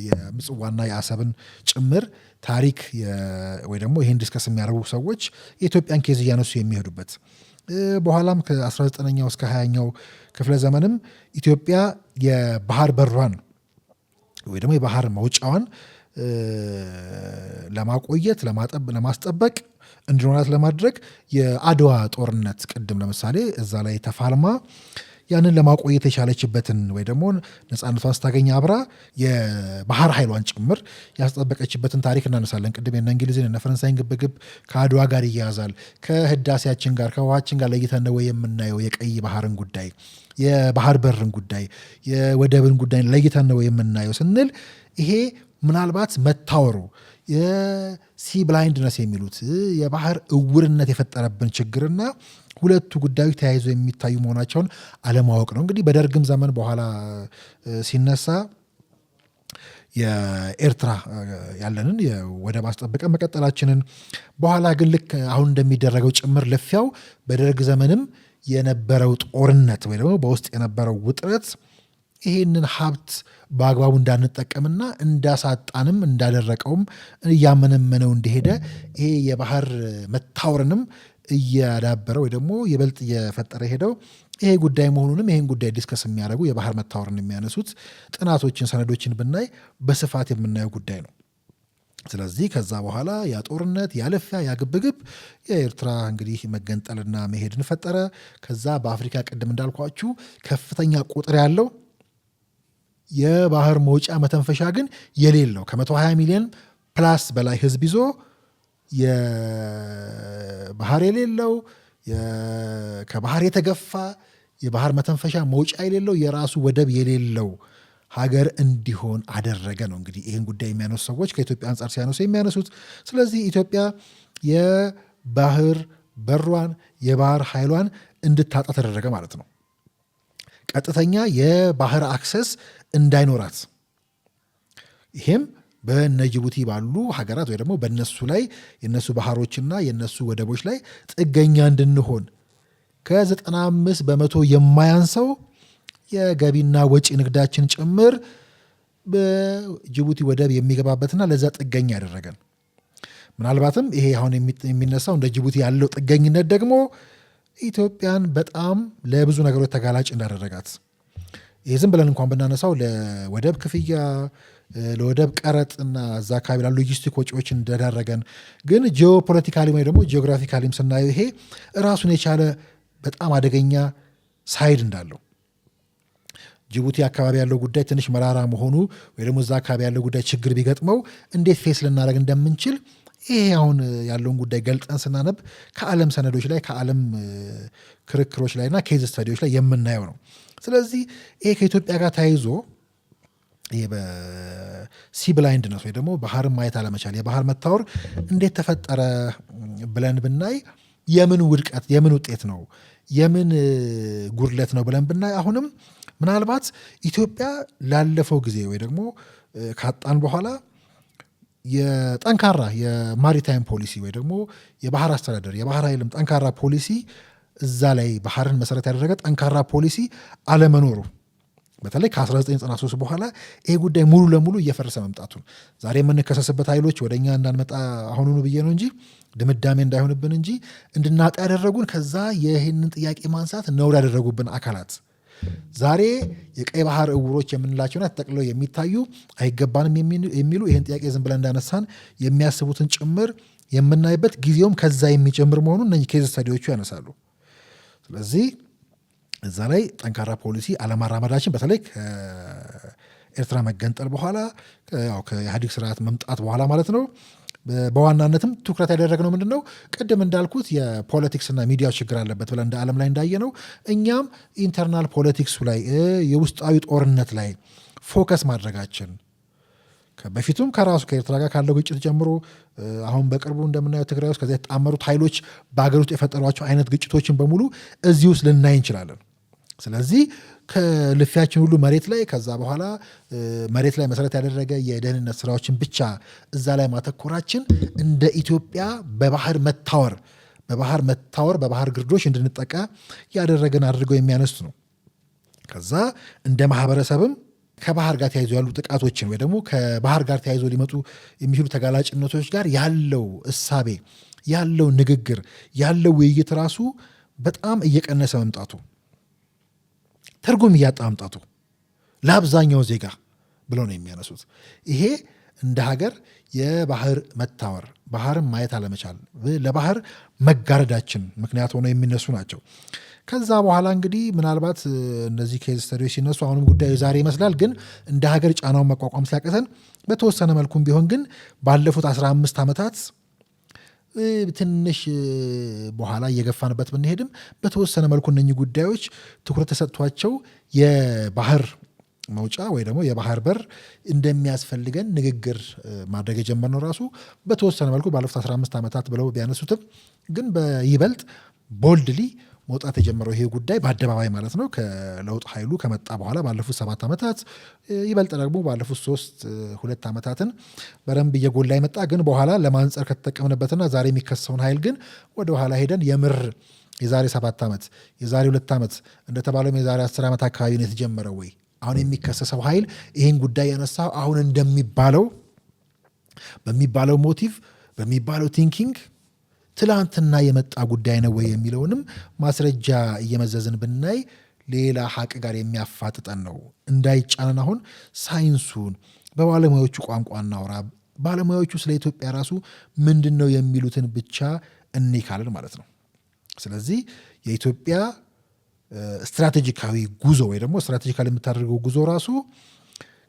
የምጽዋና የአሰብን ጭምር ታሪክ ወይ ደግሞ ይህን ዲስከስ የሚያደርጉ ሰዎች የኢትዮጵያን ኬዝ እያነሱ የሚሄዱበት በኋላም ከ19ኛው እስከ 20ኛው ክፍለ ዘመንም ኢትዮጵያ የባህር በሯን ወይ ደግሞ የባህር መውጫዋን ለማቆየት ለማስጠበቅ እንዲኖራት ለማድረግ የአድዋ ጦርነት ቅድም ለምሳሌ እዛ ላይ ተፋልማ ያንን ለማቆየት የቻለችበትን ወይ ደግሞ ነፃነቷን ስታገኝ አብራ የባህር ኃይሏን ጭምር ያስጠበቀችበትን ታሪክ እናነሳለን። ቅድም የነ እንግሊዝን የነ ፈረንሳይን ግብግብ ከአድዋ ጋር ይያያዛል። ከህዳሴያችን ጋር ከውሃችን ጋር ለይተን ነው የምናየው የቀይ ባህርን ጉዳይ፣ የባህር በርን ጉዳይ፣ የወደብን ጉዳይ ለይተን ነው የምናየው ስንል ይሄ ምናልባት መታወሩ የሲ ብላይንድነስ የሚሉት የባህር እውርነት የፈጠረብን ችግርና ሁለቱ ጉዳዮች ተያይዞ የሚታዩ መሆናቸውን አለማወቅ ነው። እንግዲህ በደርግም ዘመን በኋላ ሲነሳ የኤርትራ ያለንን የወደብ አስጠብቀን መቀጠላችንን በኋላ ግን ልክ አሁን እንደሚደረገው ጭምር ልፊያው በደርግ ዘመንም የነበረው ጦርነት ወይ ደግሞ በውስጥ የነበረው ውጥረት ይሄንን ሀብት በአግባቡ እንዳንጠቀምና እንዳሳጣንም እንዳደረቀውም እያመነመነው እንደሄደ ይሄ የባህር መታወርንም እያዳበረ ወይ ደግሞ ይበልጥ እየፈጠረ ሄደው ይሄ ጉዳይ መሆኑንም ይሄን ጉዳይ ዲስከስ የሚያደርጉ የባህር መታወርን የሚያነሱት ጥናቶችን ሰነዶችን ብናይ በስፋት የምናየው ጉዳይ ነው። ስለዚህ ከዛ በኋላ ያ ጦርነት ያለፊያ ያግብግብ የኤርትራ እንግዲህ መገንጠልና መሄድን ፈጠረ። ከዛ በአፍሪካ ቅድም እንዳልኳችሁ ከፍተኛ ቁጥር ያለው የባህር መውጫ መተንፈሻ ግን የሌለው ከ120 ሚሊዮን ፕላስ በላይ ህዝብ ይዞ የባህር የሌለው ከባህር የተገፋ የባህር መተንፈሻ መውጫ የሌለው የራሱ ወደብ የሌለው ሀገር እንዲሆን አደረገ ነው። እንግዲህ ይህን ጉዳይ የሚያነሱ ሰዎች ከኢትዮጵያ አንጻር ሲያነሱ የሚያነሱት። ስለዚህ ኢትዮጵያ የባህር በሯን የባህር ኃይሏን እንድታጣ ተደረገ ማለት ነው። ቀጥተኛ የባህር አክሰስ እንዳይኖራት ይሄም በነ ጅቡቲ ባሉ ሀገራት ወይ ደግሞ በነሱ ላይ የነሱ ባህሮችና የነሱ ወደቦች ላይ ጥገኛ እንድንሆን ከ95 በመቶ የማያንሰው የገቢና ወጪ ንግዳችን ጭምር በጅቡቲ ወደብ የሚገባበትና ለዛ ጥገኛ ያደረገን። ምናልባትም ይሄ አሁን የሚነሳው እንደ ጅቡቲ ያለው ጥገኝነት ደግሞ ኢትዮጵያን በጣም ለብዙ ነገሮች ተጋላጭ እንዳደረጋት ይህ ዝም ብለን እንኳን ብናነሳው ለወደብ ክፍያ ለወደብ ቀረጥና እዛ አካባቢ ላሉ ሎጂስቲክ ወጪዎች እንደዳረገን፣ ግን ጂኦፖለቲካሊም ወይ ደግሞ ጂኦግራፊካሊም ስናየው ይሄ ራሱን የቻለ በጣም አደገኛ ሳይድ እንዳለው ጅቡቲ አካባቢ ያለው ጉዳይ ትንሽ መራራ መሆኑ ወይ ደግሞ እዛ አካባቢ ያለው ጉዳይ ችግር ቢገጥመው እንዴት ፌስ ልናደርግ እንደምንችል ይሄ አሁን ያለውን ጉዳይ ገልጠን ስናነብ ከዓለም ሰነዶች ላይ ከዓለም ክርክሮች ላይና ኬዝ ስተዲዎች ላይ የምናየው ነው። ስለዚህ ይሄ ከኢትዮጵያ ጋር ተያይዞ ይሄ በሲ ብላይንድነስ ወይ ደግሞ ባህርን ማየት አለመቻል የባህር መታወር እንዴት ተፈጠረ ብለን ብናይ የምን ውድቀት የምን ውጤት ነው የምን ጉድለት ነው ብለን ብናይ አሁንም ምናልባት ኢትዮጵያ ላለፈው ጊዜ ወይ ደግሞ ካጣን በኋላ የጠንካራ የማሪታይም ፖሊሲ ወይ ደግሞ የባህር አስተዳደር የባህር ኃይልም ጠንካራ ፖሊሲ እዛ ላይ ባህርን መሰረት ያደረገ ጠንካራ ፖሊሲ አለመኖሩ በተለይ ከ1993 በኋላ ይሄ ጉዳይ ሙሉ ለሙሉ እየፈረሰ መምጣቱን ዛሬ የምንከሰስበት ኃይሎች ወደ እኛ እንዳንመጣ አሁኑኑ ብዬ ነው እንጂ ድምዳሜ እንዳይሆንብን እንጂ እንድናጣ ያደረጉን ከዛ ይህንን ጥያቄ ማንሳት ነውር ያደረጉብን አካላት ዛሬ የቀይ ባህር እውሮች የምንላቸውና ተጠቅለው የሚታዩ አይገባንም የሚሉ ይህን ጥያቄ ዝም ብለን እንዳነሳን የሚያስቡትን ጭምር የምናይበት ጊዜውም ከዛ የሚጨምር መሆኑን እነዚህ ኬዝ ስታዲዎቹ ያነሳሉ። ስለዚህ እዛ ላይ ጠንካራ ፖሊሲ አለማራመዳችን በተለይ ከኤርትራ መገንጠል በኋላ ከኢህአዴግ ስርዓት መምጣት በኋላ ማለት ነው በዋናነትም ትኩረት ያደረግነው ምንድን ነው? ቅድም እንዳልኩት የፖለቲክስና ሚዲያ ችግር አለበት ብለን እንደ ዓለም ላይ እንዳየነው እኛም ኢንተርናል ፖለቲክሱ ላይ የውስጣዊ ጦርነት ላይ ፎከስ ማድረጋችን በፊቱም ከራሱ ከኤርትራ ጋር ካለው ግጭት ጀምሮ አሁን በቅርቡ እንደምናየው ትግራይ ውስጥ ከዚያ የተጣመሩት ኃይሎች በሀገር ውስጥ የፈጠሯቸው አይነት ግጭቶችን በሙሉ እዚህ ውስጥ ልናይ እንችላለን። ስለዚህ ከልፊያችን ሁሉ መሬት ላይ ከዛ በኋላ መሬት ላይ መሰረት ያደረገ የደህንነት ስራዎችን ብቻ እዛ ላይ ማተኮራችን እንደ ኢትዮጵያ በባህር በባህር ግርዶች እንድንጠቃ ያደረገን አድርገው የሚያነሱት ነው። ከዛ እንደ ማህበረሰብም ከባህር ጋር ተያይዞ ያሉ ጥቃቶችን ወይ ደግሞ ከባህር ጋር ተያይዞ ሊመጡ የሚችሉ ተጋላጭነቶች ጋር ያለው እሳቤ ያለው ንግግር ያለው ውይይት ራሱ በጣም እየቀነሰ መምጣቱ ትርጉም እያጣ መምጣቱ ለአብዛኛው ዜጋ ብለው ነው የሚያነሱት። ይሄ እንደ ሀገር የባህር መታወር ባህርን ማየት አለመቻል ለባህር መጋረዳችን ምክንያት ሆነው የሚነሱ ናቸው። ከዛ በኋላ እንግዲህ ምናልባት እነዚህ ኬዝ ስተዲዎች ሲነሱ አሁንም ጉዳዩ ዛሬ ይመስላል፣ ግን እንደ ሀገር ጫናውን መቋቋም ሲያቅተን በተወሰነ መልኩም ቢሆን ግን ባለፉት 15 ዓመታት ትንሽ በኋላ እየገፋንበት ብንሄድም በተወሰነ መልኩ እነኚህ ጉዳዮች ትኩረት ተሰጥቷቸው የባህር መውጫ ወይ ደግሞ የባህር በር እንደሚያስፈልገን ንግግር ማድረግ የጀመርነው ራሱ በተወሰነ መልኩ ባለፉት 15 ዓመታት ብለው ቢያነሱትም ግን በይበልጥ ቦልድሊ መውጣት የጀመረው ይሄ ጉዳይ በአደባባይ ማለት ነው ከለውጥ ኃይሉ ከመጣ በኋላ ባለፉት 7 ዓመታት ይበልጥ ደግሞ ባለፉት 2 ዓመታትን በደንብ እየጎላ ይመጣ። ግን በኋላ ለማንጸር ከተጠቀምንበትና ዛሬ የሚከሰውን ኃይል ግን ወደ ኋላ ሄደን የምር የዛሬ 7 ዓመት የዛሬ 2 ዓመት እንደተባለው የዛሬ 10 ዓመት አካባቢ ነው የተጀመረው ወይ አሁን የሚከሰሰው ኃይል ይህን ጉዳይ ያነሳው አሁን እንደሚባለው በሚባለው ሞቲቭ በሚባለው ቲንኪንግ ትላንትና የመጣ ጉዳይ ነው ወይ የሚለውንም ማስረጃ እየመዘዝን ብናይ ሌላ ሀቅ ጋር የሚያፋጥጠን ነው። እንዳይጫነን አሁን ሳይንሱን በባለሙያዎቹ ቋንቋ እናውራ። ባለሙያዎቹ ስለ ኢትዮጵያ ራሱ ምንድን ነው የሚሉትን ብቻ እንይካለን ማለት ነው። ስለዚህ የኢትዮጵያ ስትራቴጂካዊ ጉዞ ወይ ደግሞ ስትራቴጂካሊ የምታደርገው ጉዞ ራሱ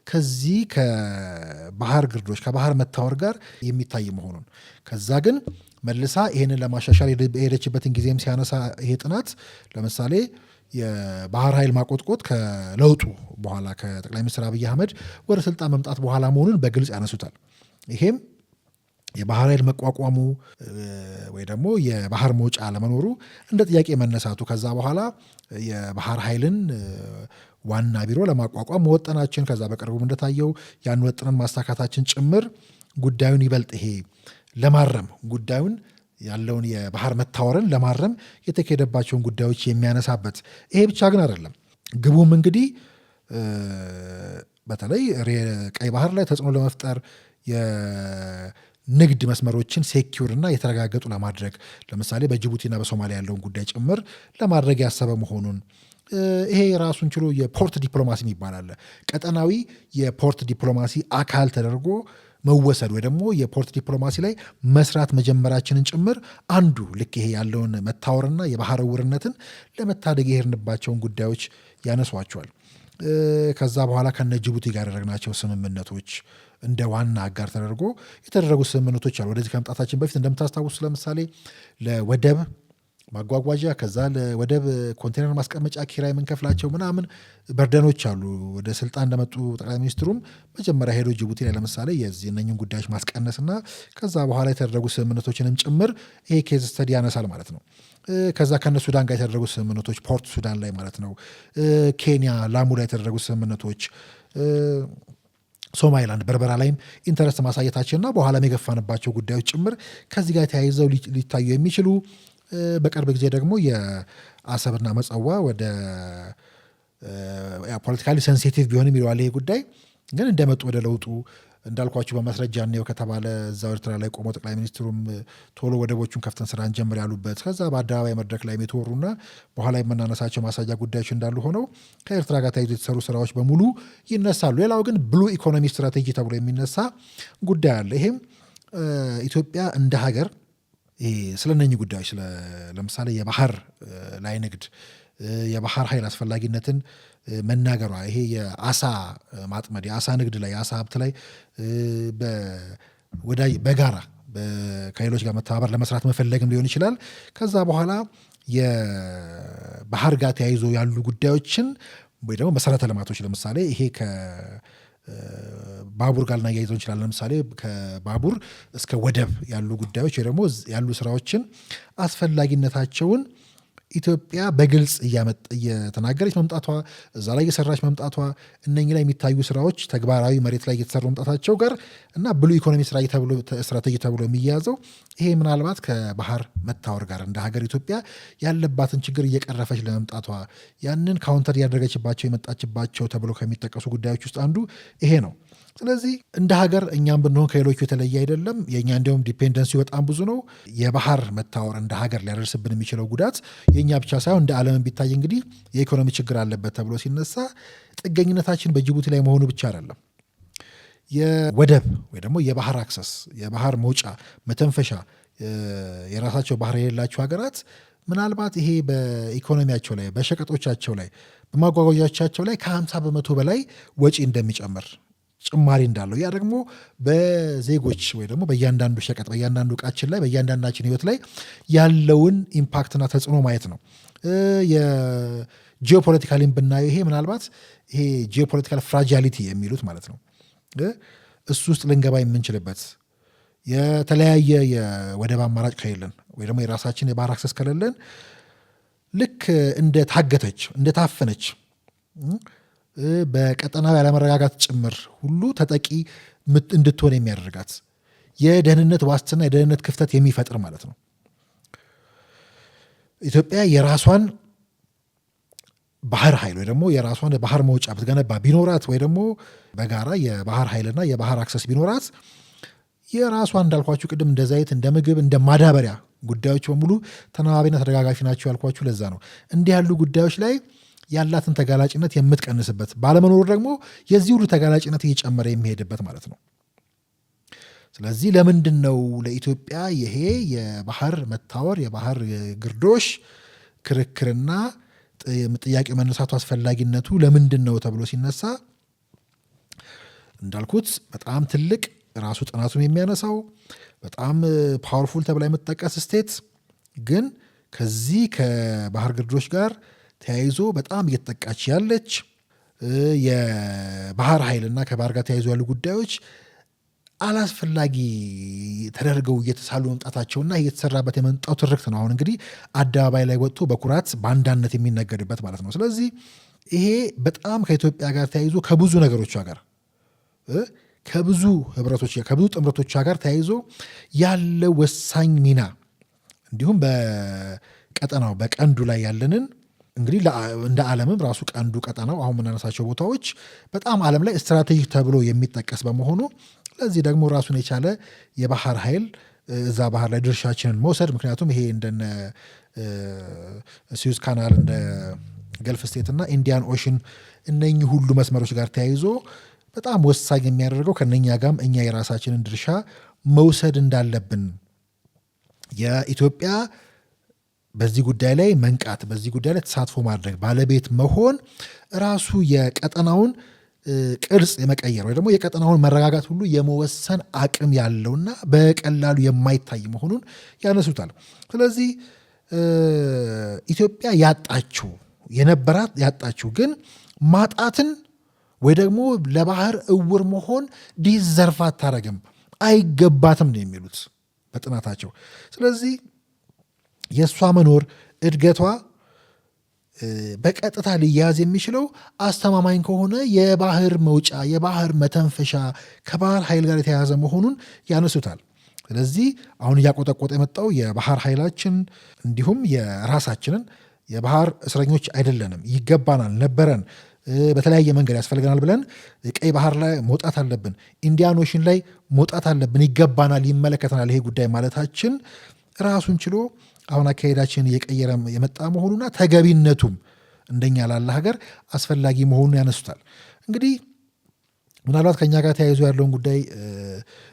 ከዚህ ከባህር ግርዶች ከባህር መታወር ጋር የሚታይ መሆኑን ከዛ ግን መልሳ ይህንን ለማሻሻል የሄደችበትን ጊዜም ሲያነሳ ይሄ ጥናት ለምሳሌ የባህር ኃይል ማቆጥቆጥ ከለውጡ በኋላ ከጠቅላይ ሚኒስትር አብይ አህመድ ወደ ስልጣን መምጣት በኋላ መሆኑን በግልጽ ያነሱታል። ይሄም የባህር ኃይል መቋቋሙ ወይ ደግሞ የባህር መውጫ አለመኖሩ እንደ ጥያቄ መነሳቱ ከዛ በኋላ የባህር ኃይልን ዋና ቢሮ ለማቋቋም መወጠናችን ከዛ በቅርቡም እንደታየው ያን ወጥነን ማሳካታችን ጭምር ጉዳዩን ይበልጥ ይሄ ለማረም ጉዳዩን ያለውን የባህር መታወርን ለማረም የተካሄደባቸውን ጉዳዮች የሚያነሳበት ይሄ ብቻ ግን አይደለም። ግቡም እንግዲህ በተለይ ቀይ ባህር ላይ ተጽዕኖ ለመፍጠር የንግድ መስመሮችን ሴኪውር እና የተረጋገጡ ለማድረግ ለምሳሌ በጅቡቲና በሶማሊያ ያለውን ጉዳይ ጭምር ለማድረግ ያሰበ መሆኑን ይሄ ራሱን ችሎ የፖርት ዲፕሎማሲ ይባላል። ቀጠናዊ የፖርት ዲፕሎማሲ አካል ተደርጎ መወሰድ ወይ ደግሞ የፖርት ዲፕሎማሲ ላይ መስራት መጀመራችንን ጭምር አንዱ ልክ ይሄ ያለውን መታወርና የባህር እውርነትን ለመታደግ የሄድንባቸውን ጉዳዮች ያነሷቸዋል። ከዛ በኋላ ከነ ጅቡቲ ጋር ያደረግናቸው ስምምነቶች እንደ ዋና አጋር ተደርጎ የተደረጉ ስምምነቶች አሉ። ወደዚህ ከመምጣታችን በፊት እንደምታስታውሱ ለምሳሌ ለወደብ ማጓጓዣ፣ ከዛ ለወደብ ኮንቴነር ማስቀመጫ ኪራይ የምንከፍላቸው ምናምን በርደኖች አሉ። ወደ ስልጣን እንደመጡ ጠቅላይ ሚኒስትሩም መጀመሪያ ሄዶ ጅቡቲ ላይ ለምሳሌ የዚህ እነኝን ጉዳዮች ማስቀነስና ከዛ በኋላ የተደረጉ ስምምነቶችንም ጭምር ይሄ ኬዝ ስተዲ ያነሳል ማለት ነው። ከዛ ከነ ሱዳን ጋር የተደረጉ ስምምነቶች ፖርት ሱዳን ላይ ማለት ነው። ኬንያ ላሙ ላይ የተደረጉ ስምምነቶች፣ ሶማሊላንድ በርበራ ላይም ኢንተረስት ማሳየታችንና በኋላም የገፋንባቸው ጉዳዮች ጭምር ከዚህ ጋር ተያይዘው ሊታዩ የሚችሉ በቅርብ ጊዜ ደግሞ የአሰብና መጸዋ ወደ ፖለቲካሊ ሴንሲቲቭ ቢሆንም ይለዋል ይሄ ጉዳይ ግን እንደመጡ ወደ ለውጡ እንዳልኳችሁ በማስረጃ ነው ከተባለ እዛው ኤርትራ ላይ ቆሞ ጠቅላይ ሚኒስትሩም ቶሎ ወደቦቹን ከፍተን ስራ እንጀምር ያሉበት ከዛ በአደባባይ መድረክ ላይ የተወሩና በኋላ የምናነሳቸው ማሳያ ጉዳዮች እንዳሉ ሆነው ከኤርትራ ጋር ተያይዞ የተሰሩ ስራዎች በሙሉ ይነሳሉ። ሌላው ግን ብሉ ኢኮኖሚ ስትራቴጂ ተብሎ የሚነሳ ጉዳይ አለ። ይሄም ኢትዮጵያ እንደ ሀገር ስለነኚህ ጉዳዮች ለምሳሌ የባህር ላይ ንግድ፣ የባህር ኃይል አስፈላጊነትን መናገሯ፣ ይሄ የአሳ ማጥመድ፣ የአሳ ንግድ ላይ የአሳ ሀብት ላይ በጋራ ከሌሎች ጋር መተባበር ለመስራት መፈለግም ሊሆን ይችላል። ከዛ በኋላ የባህር ጋር ተያይዞ ያሉ ጉዳዮችን ወይ ደግሞ መሰረተ ልማቶች ለምሳሌ ይሄ ባቡር ጋር ልናያይዘው እንችላለን። ለምሳሌ ከባቡር እስከ ወደብ ያሉ ጉዳዮች ወይ ደግሞ ያሉ ስራዎችን አስፈላጊነታቸውን ኢትዮጵያ በግልጽ እየተናገረች መምጣቷ፣ እዛ ላይ እየሰራች መምጣቷ፣ እነኚህ ላይ የሚታዩ ስራዎች ተግባራዊ መሬት ላይ እየተሰሩ መምጣታቸው ጋር እና ብሉ ኢኮኖሚ ስትራቴጂ ተብሎ የሚያዘው ይሄ ምናልባት ከባህር መታወር ጋር እንደ ሀገር ኢትዮጵያ ያለባትን ችግር እየቀረፈች ለመምጣቷ ያንን ካውንተር እያደረገችባቸው የመጣችባቸው ተብሎ ከሚጠቀሱ ጉዳዮች ውስጥ አንዱ ይሄ ነው። ስለዚህ እንደ ሀገር እኛም ብንሆን ከሌሎቹ የተለየ አይደለም። የእኛ እንዲሁም ዲፔንደንሲው በጣም ብዙ ነው። የባህር መታወር እንደ ሀገር ሊያደርስብን የሚችለው ጉዳት የእኛ ብቻ ሳይሆን እንደ ዓለም ቢታይ እንግዲህ የኢኮኖሚ ችግር አለበት ተብሎ ሲነሳ ጥገኝነታችን በጅቡቲ ላይ መሆኑ ብቻ አይደለም። የወደብ ወይ ደግሞ የባህር አክሰስ፣ የባህር መውጫ መተንፈሻ የራሳቸው ባህር የሌላቸው ሀገራት ምናልባት ይሄ በኢኮኖሚያቸው ላይ በሸቀጦቻቸው ላይ በማጓጓዣቻቸው ላይ ከ50 በመቶ በላይ ወጪ እንደሚጨምር ጭማሪ እንዳለው ያ ደግሞ በዜጎች ወይ ደግሞ በእያንዳንዱ ሸቀጥ በእያንዳንዱ እቃችን ላይ በእያንዳንዳችን ሕይወት ላይ ያለውን ኢምፓክትና ተጽዕኖ ማየት ነው። የጂኦፖለቲካሊም ብናየው ይሄ ምናልባት ይሄ ጂኦፖለቲካል ፍራጃሊቲ የሚሉት ማለት ነው እሱ ውስጥ ልንገባ የምንችልበት የተለያየ የወደብ አማራጭ ከሌለን ወይ ደግሞ የራሳችን የባህር አክሰስ ከሌለን ልክ እንደታገተች እንደታፈነች በቀጠናዊ ያለመረጋጋት ጭምር ሁሉ ተጠቂ እንድትሆን የሚያደርጋት የደህንነት ዋስትና የደህንነት ክፍተት የሚፈጥር ማለት ነው። ኢትዮጵያ የራሷን ባህር ኃይል ወይ ደግሞ የራሷን ባህር መውጫ ብትገነባ ቢኖራት ወይ ደግሞ በጋራ የባህር ኃይልና የባህር አክሰስ ቢኖራት የራሷን እንዳልኳችሁ ቅድም እንደ ዘይት፣ እንደ ምግብ፣ እንደ ማዳበሪያ ጉዳዮች በሙሉ ተናባቢና ተደጋጋፊ ናቸው ያልኳችሁ ለዛ ነው። እንዲህ ያሉ ጉዳዮች ላይ ያላትን ተጋላጭነት የምትቀንስበት ባለመኖሩ ደግሞ የዚህ ሁሉ ተጋላጭነት እየጨመረ የሚሄድበት ማለት ነው። ስለዚህ ለምንድን ነው ለኢትዮጵያ ይሄ የባህር መታወር የባህር ግርዶሽ ክርክርና ጥያቄ መነሳቱ አስፈላጊነቱ ለምንድን ነው ተብሎ ሲነሳ እንዳልኩት በጣም ትልቅ ራሱ ጥናቱም የሚያነሳው በጣም ፓወርፉል ተብላ የምትጠቀስ ስቴት ግን ከዚህ ከባህር ግርዶሽ ጋር ተያይዞ በጣም እየተጠቃች ያለች የባህር ኃይልና ከባህር ጋር ተያይዞ ያሉ ጉዳዮች አላስፈላጊ ተደርገው እየተሳሉ መምጣታቸውና እየተሰራበት የመጣው ትርክት ነው። አሁን እንግዲህ አደባባይ ላይ ወጥቶ በኩራት በአንዳነት የሚነገርበት ማለት ነው። ስለዚህ ይሄ በጣም ከኢትዮጵያ ጋር ተያይዞ ከብዙ ነገሮቿ ጋር ከብዙ ህብረቶች ከብዙ ጥምረቶቿ ጋር ተያይዞ ያለ ወሳኝ ሚና እንዲሁም በቀጠናው በቀንዱ ላይ ያለንን እንግዲህ እንደ ዓለምም ራሱ ቀንዱ ቀጠናው አሁን የምናነሳቸው ቦታዎች በጣም ዓለም ላይ ስትራቴጂክ ተብሎ የሚጠቀስ በመሆኑ ለዚህ ደግሞ ራሱን የቻለ የባህር ኃይል እዛ ባህር ላይ ድርሻችንን መውሰድ ምክንያቱም ይሄ እንደነ ስዊዝ ካናል እንደ ገልፍ ስቴት እና ኢንዲያን ኦሽን እነኚህ ሁሉ መስመሮች ጋር ተያይዞ በጣም ወሳኝ የሚያደርገው ከነኛ ጋርም እኛ የራሳችንን ድርሻ መውሰድ እንዳለብን የኢትዮጵያ በዚህ ጉዳይ ላይ መንቃት በዚህ ጉዳይ ላይ ተሳትፎ ማድረግ ባለቤት መሆን ራሱ የቀጠናውን ቅርጽ የመቀየር ወይ ደግሞ የቀጠናውን መረጋጋት ሁሉ የመወሰን አቅም ያለውና በቀላሉ የማይታይ መሆኑን ያነሱታል። ስለዚህ ኢትዮጵያ ያጣችው ግን ማጣትን ወይ ደግሞ ለባህር እውር መሆን ዲዘርቭ አታረግም፣ አይገባትም ነው የሚሉት በጥናታቸው። ስለዚህ የእሷ መኖር እድገቷ በቀጥታ ሊያያዝ የሚችለው አስተማማኝ ከሆነ የባህር መውጫ፣ የባህር መተንፈሻ ከባህር ኃይል ጋር የተያያዘ መሆኑን ያነሱታል። ስለዚህ አሁን እያቆጠቆጠ የመጣው የባህር ኃይላችን እንዲሁም የራሳችንን የባህር እስረኞች አይደለንም፣ ይገባናል፣ ነበረን፣ በተለያየ መንገድ ያስፈልገናል ብለን ቀይ ባህር ላይ መውጣት አለብን፣ ኢንዲያን ኦሽን ላይ መውጣት አለብን፣ ይገባናል፣ ይመለከተናል ይሄ ጉዳይ ማለታችን ራሱን ችሎ አሁን አካሄዳችን እየቀየረ የመጣ መሆኑና ተገቢነቱም እንደኛ ላለ ሀገር አስፈላጊ መሆኑን ያነሱታል። እንግዲህ ምናልባት ከኛ ጋር ተያይዞ ያለውን ጉዳይ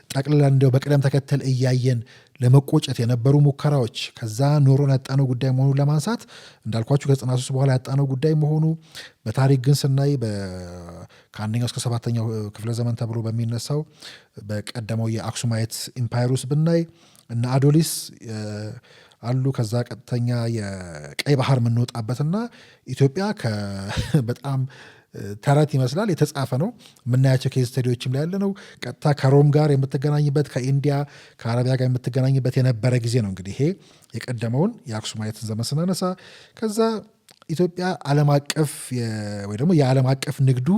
ጠቅልላ እንዲያው በቅደም ተከተል እያየን ለመቆጨት የነበሩ ሙከራዎች ከዛ ኖሮን ያጣነው ጉዳይ መሆኑን ለማንሳት እንዳልኳችሁ ከ93 በኋላ ያጣነው ጉዳይ መሆኑ በታሪክ ግን ስናይ ከአንደኛው እስከ 7ኛው ክፍለ ዘመን ተብሎ በሚነሳው በቀደመው የአክሱማይት ኢምፓየር ውስጥ ብናይ እነ አዶሊስ አሉ። ከዛ ቀጥተኛ የቀይ ባህር የምንወጣበትና ኢትዮጵያ በጣም ተረት ይመስላል የተጻፈ ነው የምናያቸው ኬዝ ስተዲዎችም ላይ ያለ ነው። ቀጥታ ከሮም ጋር የምትገናኝበት ከኢንዲያ ከአረቢያ ጋር የምትገናኝበት የነበረ ጊዜ ነው። እንግዲህ ይሄ የቀደመውን የአክሱማይትን ዘመን ስናነሳ ከዛ ኢትዮጵያ ዓለም አቀፍ ወይ ደግሞ የዓለም አቀፍ ንግዱ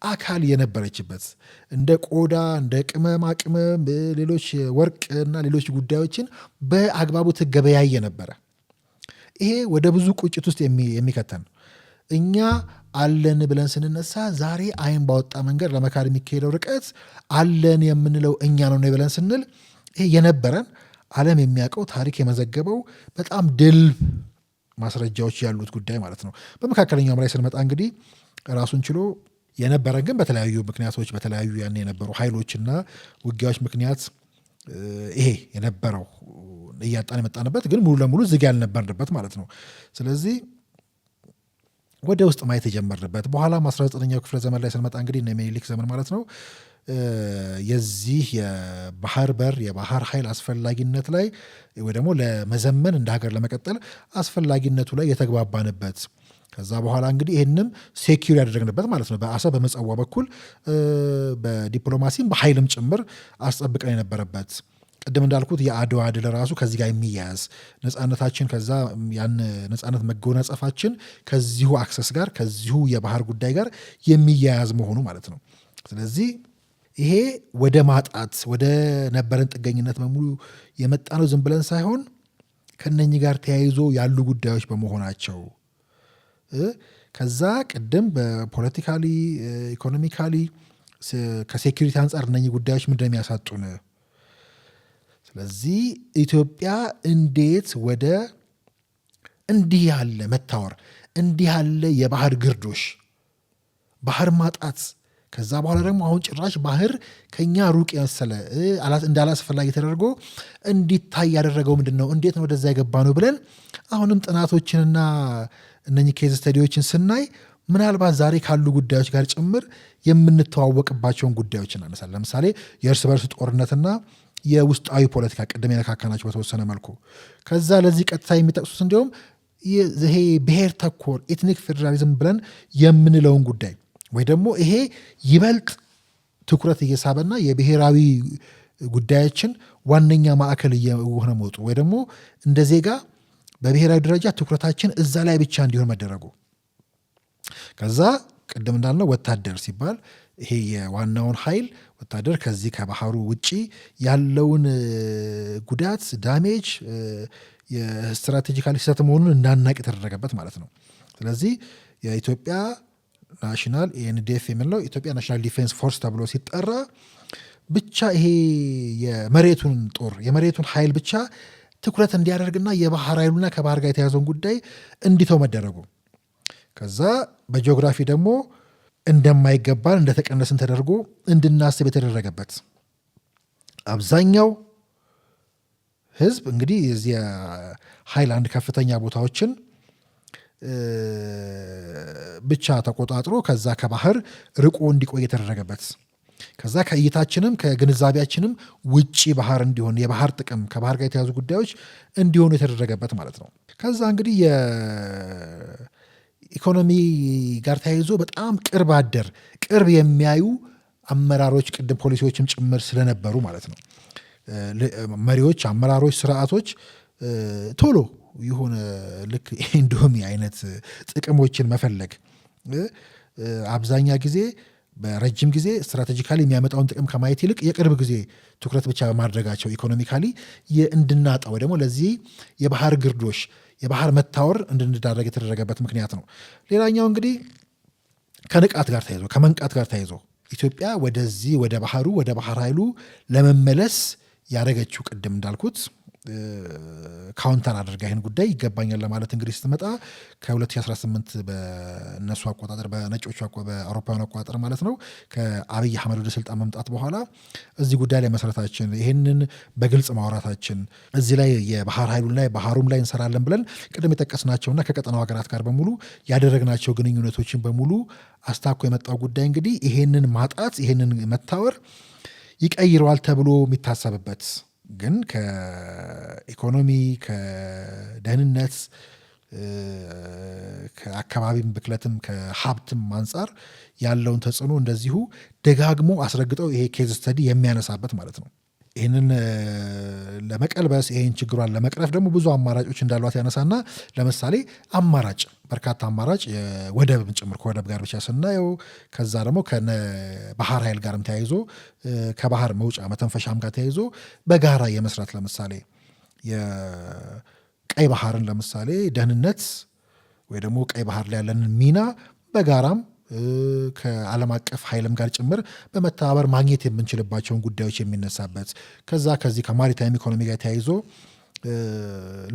አካል የነበረችበት እንደ ቆዳ፣ እንደ ቅመማ ቅመም፣ ሌሎች ወርቅ እና ሌሎች ጉዳዮችን በአግባቡ ትገበያየ ነበረ። ይሄ ወደ ብዙ ቁጭት ውስጥ የሚከተን ነው። እኛ አለን ብለን ስንነሳ ዛሬ አይን ባወጣ መንገድ ለመካድ የሚካሄደው ርቀት አለን የምንለው እኛ ነው ብለን ስንል ይሄ የነበረን ዓለም የሚያውቀው ታሪክ የመዘገበው በጣም ድል ማስረጃዎች ያሉት ጉዳይ ማለት ነው። በመካከለኛውም ላይ ስንመጣ እንግዲህ ራሱን ችሎ የነበረን ግን በተለያዩ ምክንያቶች በተለያዩ ያን የነበሩ ኃይሎችና ውጊያዎች ምክንያት ይሄ የነበረው እያጣን የመጣንበት ግን ሙሉ ለሙሉ ዝግ ያልነበርንበት ማለት ነው። ስለዚህ ወደ ውስጥ ማየት የጀመርንበት በኋላም 19ኛው ክፍለ ዘመን ላይ ስንመጣ እንግዲህ እነ ምኒልክ ዘመን ማለት ነው የዚህ የባህር በር የባህር ኃይል አስፈላጊነት ላይ ወይ ደግሞ ለመዘመን እንደ ሀገር ለመቀጠል አስፈላጊነቱ ላይ የተግባባንበት ከዛ በኋላ እንግዲህ ይህንም ሴኪዩር ያደረግንበት ማለት ነው። በአሰብ በመጸዋ በኩል በዲፕሎማሲም በኃይልም ጭምር አስጠብቀን የነበረበት ቅድም እንዳልኩት የአድዋ ድል ራሱ ከዚህ ጋር የሚያያዝ ነፃነታችን ከዛ ያን ነፃነት መጎናጸፋችን ከዚሁ አክሰስ ጋር ከዚሁ የባህር ጉዳይ ጋር የሚያያዝ መሆኑ ማለት ነው። ስለዚህ ይሄ ወደ ማጣት ወደ ነበረን ጥገኝነት በሙሉ የመጣ ነው ዝም ብለን ሳይሆን ከነኚህ ጋር ተያይዞ ያሉ ጉዳዮች በመሆናቸው ከዛ ቅድም በፖለቲካሊ ኢኮኖሚካሊ ከሴኪሪቲ አንጻር እነኚህ ጉዳዮች ምንድን ነው የሚያሳጡን? ስለዚህ ኢትዮጵያ እንዴት ወደ እንዲህ ያለ መታወር እንዲህ ያለ የባህር ግርዶሽ ባህር ማጣት ከዛ በኋላ ደግሞ አሁን ጭራሽ ባህር ከኛ ሩቅ የመሰለ እንዳላስፈላጊ ተደርጎ እንዲታይ ያደረገው ምንድን ነው? እንዴት ነው ወደዛ የገባ ነው ብለን አሁንም ጥናቶችንና እነኚህ ኬዝ ስተዲዎችን ስናይ ምናልባት ዛሬ ካሉ ጉዳዮች ጋር ጭምር የምንተዋወቅባቸውን ጉዳዮች እናነሳለን። ለምሳሌ የእርስ በርስ ጦርነትና የውስጣዊ ፖለቲካ ቅድም የነካካናቸው በተወሰነ መልኩ ከዛ ለዚህ ቀጥታ የሚጠቅሱት እንዲሁም ይሄ ብሔር ተኮር ኤትኒክ ፌዴራሊዝም ብለን የምንለውን ጉዳይ ወይ ደግሞ ይሄ ይበልጥ ትኩረት እየሳበና የብሔራዊ ጉዳያችን ዋነኛ ማዕከል እየሆነ መውጡ ወይ ደግሞ እንደ ዜጋ በብሔራዊ ደረጃ ትኩረታችን እዛ ላይ ብቻ እንዲሆን መደረጉ ከዛ ቅድም እንዳልነው ወታደር ሲባል ይሄ የዋናውን ኃይል ወታደር ከዚህ ከባህሩ ውጪ ያለውን ጉዳት ዳሜጅ የስትራቴጂካሊ ስህተት መሆኑን እንዳናቅ የተደረገበት ማለት ነው። ስለዚህ የኢትዮጵያ ናሽናል ኤንዲኤፍ የምንለው ኢትዮጵያ ናሽናል ዲፌንስ ፎርስ ተብሎ ሲጠራ ብቻ ይሄ የመሬቱን ጦር የመሬቱን ኃይል ብቻ ትኩረት እንዲያደርግና የባህር ኃይሉና ከባህር ጋር የተያዘውን ጉዳይ እንዲተው መደረጉ ከዛ በጂኦግራፊ ደግሞ እንደማይገባን እንደተቀነስን ተደርጎ እንድናስብ የተደረገበት አብዛኛው ህዝብ እንግዲህ የዚህ ሃይላንድ ከፍተኛ ቦታዎችን ብቻ ተቆጣጥሮ ከዛ ከባህር ርቆ እንዲቆይ የተደረገበት ከዛ ከእይታችንም ከግንዛቤያችንም ውጪ ባህር እንዲሆን የባህር ጥቅም ከባህር ጋር የተያዙ ጉዳዮች እንዲሆኑ የተደረገበት ማለት ነው። ከዛ እንግዲህ የኢኮኖሚ ጋር ተያይዞ በጣም ቅርብ የሚያዩ አመራሮች ቅድም ፖሊሲዎችም ጭምር ስለነበሩ ማለት ነው መሪዎች፣ አመራሮች፣ ስርዓቶች ቶሎ የሆነ ልክ ኢንዶሚ አይነት ጥቅሞችን መፈለግ አብዛኛ ጊዜ በረጅም ጊዜ ስትራቴጂካሊ የሚያመጣውን ጥቅም ከማየት ይልቅ የቅርብ ጊዜ ትኩረት ብቻ በማድረጋቸው ኢኮኖሚካሊ እንድናጣው ወይ ደግሞ ለዚህ የባህር ግርዶሽ የባህር መታወር እንድንዳረግ የተደረገበት ምክንያት ነው። ሌላኛው እንግዲህ ከንቃት ጋር ተያይዞ ከመንቃት ጋር ተያይዞ ኢትዮጵያ ወደዚህ ወደ ባህር ኃይሉ ለመመለስ ያደረገችው ቅድም እንዳልኩት ካውንተር አድርጋ ይህን ጉዳይ ይገባኛል ለማለት እንግዲህ ስትመጣ ከ2018 በእነሱ አቆጣጠር በነጮቹ በአውሮፓውያን አቆጣጠር ማለት ነው ከአብይ አህመድ ወደ ስልጣን መምጣት በኋላ እዚህ ጉዳይ ላይ መሰረታችን ይህንን በግልጽ ማውራታችን እዚህ ላይ የባህር ኃይሉን ላይ ባህሩም ላይ እንሰራለን ብለን ቅድም የጠቀስናቸውና ከቀጠናው ሀገራት ጋር በሙሉ ያደረግናቸው ግንኙነቶችን በሙሉ አስታኮ የመጣው ጉዳይ እንግዲህ ይሄንን ማጣት ይሄንን መታወር ይቀይረዋል ተብሎ የሚታሰብበት ግን ከኢኮኖሚ ከደህንነት ከአካባቢም ብክለትም ከሀብትም አንጻር ያለውን ተጽዕኖ እንደዚሁ ደጋግሞ አስረግጠው ይሄ ኬዝ ስተዲ የሚያነሳበት ማለት ነው። ይህንን ለመቀልበስ ይህን ችግሯን ለመቅረፍ ደግሞ ብዙ አማራጮች እንዳሏት ያነሳና ለምሳሌ በርካታ አማራጭ ወደብም ጭምር ከወደብ ጋር ብቻ ስናየው ከዛ ደግሞ ከባህር ኃይል ጋርም ተያይዞ ከባህር መውጫ መተንፈሻም ጋር ተያይዞ በጋራ የመስራት ለምሳሌ የቀይ ባህርን ለምሳሌ ደህንነት ወይ ደግሞ ቀይ ባህር ላይ ያለንን ሚና በጋራም ከዓለም አቀፍ ኃይልም ጋር ጭምር በመተባበር ማግኘት የምንችልባቸውን ጉዳዮች የሚነሳበት ከዚህ ከማሪታይም ኢኮኖሚ ጋር ተያይዞ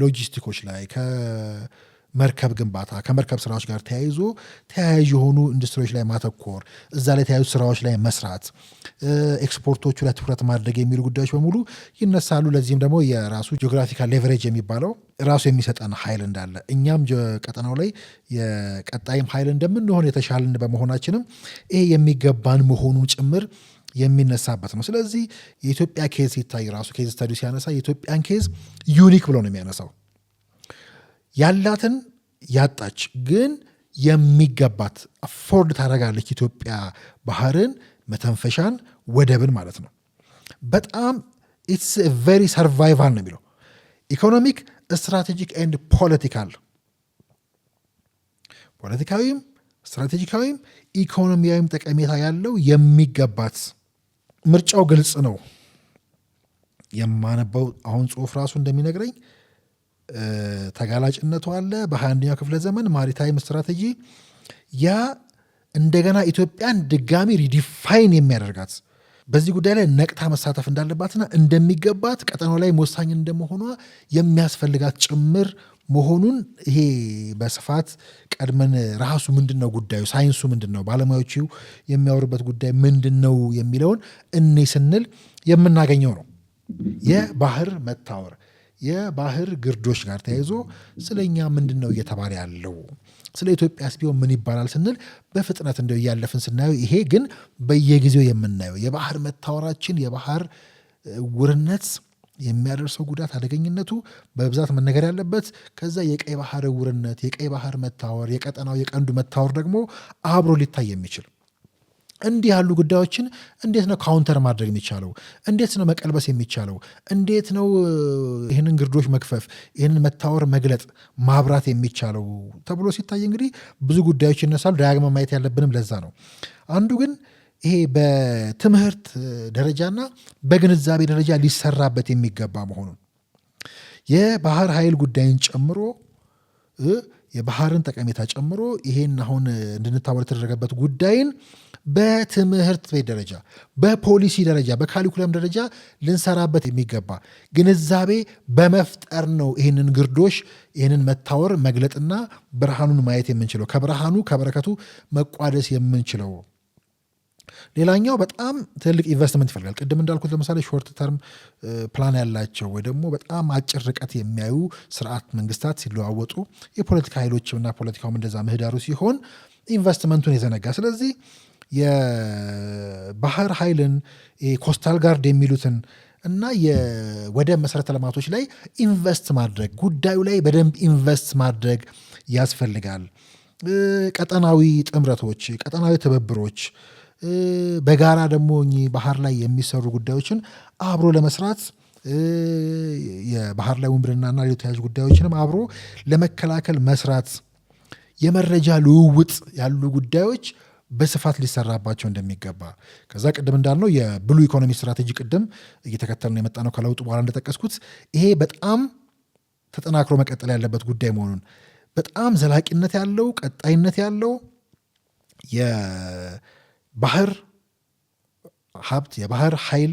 ሎጂስቲኮች ላይ ከመርከብ ግንባታ ከመርከብ ስራዎች ጋር ተያያዥ የሆኑ ኢንዱስትሪዎች ላይ ማተኮር እዛ ላይ ተያያዙ ስራዎች ላይ መስራት ኤክስፖርቶቹ ላይ ትኩረት ማድረግ የሚሉ ጉዳዮች በሙሉ ይነሳሉ። ለዚህም ደግሞ የራሱ ጂኦግራፊካል ሌቨሬጅ የሚባለው ራሱ የሚሰጠን ኃይል እንዳለ እኛም ቀጠናው ላይ የቀጣይም ኃይል እንደምንሆን የተሻልን በመሆናችንም ይሄ የሚገባን መሆኑን ጭምር የሚነሳበት ነው። ስለዚህ የኢትዮጵያ ኬዝ ሲታይ ራሱ ኬዝ ስታዲ ሲያነሳ የኢትዮጵያን ኬዝ ዩኒክ ብሎ ነው የሚያነሳው። ያላትን ያጣች ግን የሚገባት አፎርድ ታደርጋለች ኢትዮጵያ ባህርን፣ መተንፈሻን፣ ወደብን ማለት ነው። በጣም ኢትስ ቬሪ ሰርቫይቫል ነው የሚለው ኢኮኖሚክ ስትራቴጂክ ኤንድ ፖለቲካዊም ስትራቴጂካዊም ኢኮኖሚያዊም ጠቀሜታ ያለው የሚገባት ምርጫው ግልጽ ነው። የማነበው አሁን ጽሁፍ ራሱ እንደሚነግረኝ ተጋላጭነቱ አለ። በ21ኛው ክፍለ ዘመን ማሪታይም ስትራቴጂ ያ እንደገና ኢትዮጵያን ድጋሚ ሪዲፋይን የሚያደርጋት በዚህ ጉዳይ ላይ ነቅታ መሳተፍ እንዳለባትና እንደሚገባት ቀጠናው ላይ ወሳኝ እንደመሆኗ የሚያስፈልጋት ጭምር መሆኑን ይሄ በስፋት ቀድመን ራሱ ምንድነው ጉዳዩ ሳይንሱ ምንድነው ባለሙያዎቹ የሚያወሩበት ጉዳይ ምንድነው የሚለውን እኔ ስንል የምናገኘው ነው። የባህር መታወር የባህር ግርዶሽ ጋር ተያይዞ ስለኛ ምንድነው እየተባለ ያለው ስለ ኢትዮጵያስ ቢሆን ምን ይባላል ስንል በፍጥነት እንደው እያለፍን ስናየው ይሄ ግን በየጊዜው የምናየው የባህር መታወራችን የባህር ውርነት የሚያደርሰው ጉዳት አደገኝነቱ በብዛት መነገር ያለበት ከዛ የቀይ ባህር ውርነት የቀይ ባህር መታወር የቀጠናው የቀንዱ መታወር ደግሞ አብሮ ሊታይ የሚችል እንዲህ ያሉ ጉዳዮችን እንዴት ነው ካውንተር ማድረግ የሚቻለው? እንዴት ነው መቀልበስ የሚቻለው? እንዴት ነው ይህንን ግርዶሽ መክፈፍ ይህንን መታወር መግለጥ ማብራት የሚቻለው ተብሎ ሲታይ እንግዲህ ብዙ ጉዳዮች ይነሳሉ። ዳግመ ማየት ያለብንም ለዛ ነው። አንዱ ግን ይሄ በትምህርት ደረጃና በግንዛቤ ደረጃ ሊሰራበት የሚገባ መሆኑን የባህር ኃይል ጉዳይን ጨምሮ የባህርን ጠቀሜታ ጨምሮ ይሄን አሁን እንድንታወር የተደረገበት ጉዳይን በትምህርት ቤት ደረጃ በፖሊሲ ደረጃ በካሊኩለም ደረጃ ልንሰራበት የሚገባ ግንዛቤ በመፍጠር ነው ይህንን ግርዶሽ ይህንን መታወር መግለጥና ብርሃኑን ማየት የምንችለው ከብርሃኑ ከበረከቱ መቋደስ የምንችለው። ሌላኛው በጣም ትልቅ ኢንቨስትመንት ይፈልጋል። ቅድም እንዳልኩት ለምሳሌ ሾርት ተርም ፕላን ያላቸው ወይ ደግሞ በጣም አጭር ርቀት የሚያዩ ስርዓት መንግስታት ሲለዋወጡ የፖለቲካ ኃይሎችና ፖለቲካውም እንደዛ ምህዳሩ ሲሆን ኢንቨስትመንቱን የዘነጋ ስለዚህ የባህር ኃይልን ኮስታል ጋርድ የሚሉትን እና የወደብ መሰረተ ልማቶች ላይ ኢንቨስት ማድረግ ጉዳዩ ላይ በደንብ ኢንቨስት ማድረግ ያስፈልጋል። ቀጠናዊ ጥምረቶች፣ ቀጠናዊ ትብብሮች በጋራ ደግሞ ባህር ላይ የሚሰሩ ጉዳዮችን አብሮ ለመስራት የባህር ላይ ውንብድናና ሌሎች ተያያዥ ጉዳዮችንም አብሮ ለመከላከል መስራት፣ የመረጃ ልውውጥ ያሉ ጉዳዮች በስፋት ሊሰራባቸው እንደሚገባ ከዛ ቅድም እንዳልነው የብሉ ኢኮኖሚ ስትራቴጂ ቅድም እየተከተልን የመጣ ነው ከለውጡ በኋላ እንደጠቀስኩት ይሄ በጣም ተጠናክሮ መቀጠል ያለበት ጉዳይ መሆኑን በጣም ዘላቂነት ያለው ቀጣይነት ያለው የባህር ሀብት የባህር ኃይል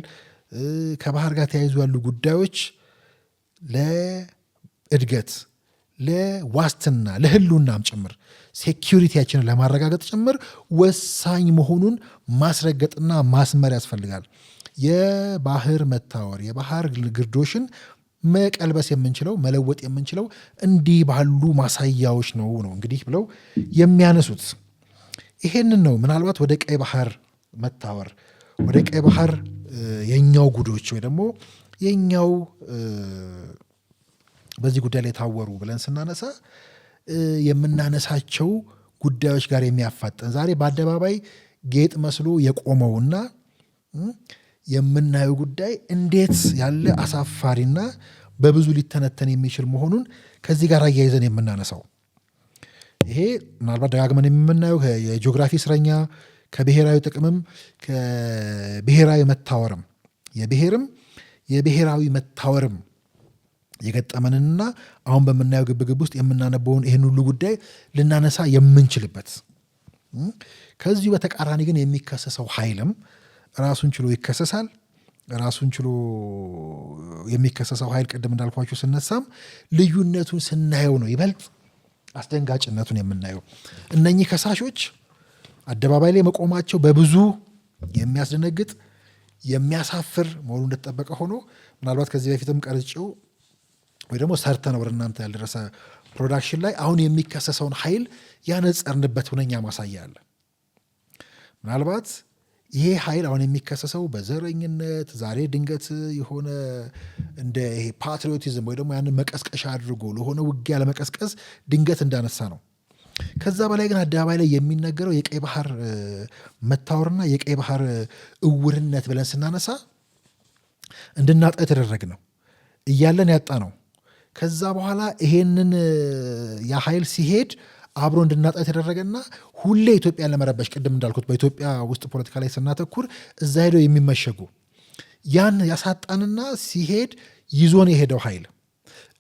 ከባህር ጋር ተያይዞ ያሉ ጉዳዮች ለእድገት ለዋስትና ለህልውናም ጭምር ሴኪሪቲያችንን ለማረጋገጥ ጭምር ወሳኝ መሆኑን ማስረገጥና ማስመር ያስፈልጋል። የባህር መታወር የባህር ግርዶሽን መቀልበስ የምንችለው መለወጥ የምንችለው እንዲህ ባሉ ማሳያዎች ነው እንግዲህ ብለው የሚያነሱት ይሄንን ነው። ምናልባት ወደ ቀይ ባህር መታወር ወደ ቀይ ባህር የኛው ጉዶች ወይ ደግሞ የኛው በዚህ ጉዳይ ላይ ታወሩ ብለን ስናነሳ የምናነሳቸው ጉዳዮች ጋር የሚያፋጠን ዛሬ በአደባባይ ጌጥ መስሎ የቆመውና የምናየው ጉዳይ እንዴት ያለ አሳፋሪና በብዙ ሊተነተን የሚችል መሆኑን ከዚህ ጋር አያይዘን የምናነሳው ይሄ ምናልባት ደጋግመን የምናየው የጂኦግራፊ እስረኛ ከብሔራዊ ጥቅምም ከብሔራዊ መታወርም የብሔራዊ መታወርም የገጠመንና አሁን በምናየው ግብግብ ውስጥ የምናነበውን ይህን ሁሉ ጉዳይ ልናነሳ የምንችልበት ከዚሁ በተቃራኒ ግን የሚከሰሰው ኃይልም ራሱን ችሎ ይከሰሳል። ራሱን ችሎ የሚከሰሰው ኃይል ቅድም እንዳልኳችሁ ስነሳም ልዩነቱን ስናየው ነው ይበልጥ አስደንጋጭነቱን የምናየው። እነኚህ ከሳሾች አደባባይ ላይ መቆማቸው በብዙ የሚያስደነግጥ የሚያሳፍር መሆኑ እንደተጠበቀ ሆኖ ምናልባት ከዚህ በፊትም ቀርጬው ወይ ደግሞ ሰርተነው ወደ እናንተ ያልደረሰ ፕሮዳክሽን ላይ አሁን የሚከሰሰውን ኃይል ያነጸርንበት ሁነኛ ማሳያ አለ። ምናልባት ይሄ ኃይል አሁን የሚከሰሰው በዘረኝነት ዛሬ ድንገት የሆነ እንደ ይሄ ፓትሪዮቲዝም ወይ ደግሞ ያንን መቀስቀሻ አድርጎ ለሆነ ውጊያ ለመቀስቀስ ድንገት እንዳነሳ ነው። ከዛ በላይ ግን አደባባይ ላይ የሚነገረው የቀይ ባህር መታወርና የቀይ ባህር እውርነት ብለን ስናነሳ እንድናጣ የተደረግ ነው እያለን ያጣ ነው። ከዛ በኋላ ይሄንን የኃይል ሲሄድ አብሮ እንድናጣ የተደረገና ሁሌ ኢትዮጵያን ለመረበሽ ቅድም እንዳልኩት በኢትዮጵያ ውስጥ ፖለቲካ ላይ ስናተኩር እዛ ሄደው የሚመሸጉ ያን ያሳጣንና ሲሄድ ይዞን የሄደው ኃይል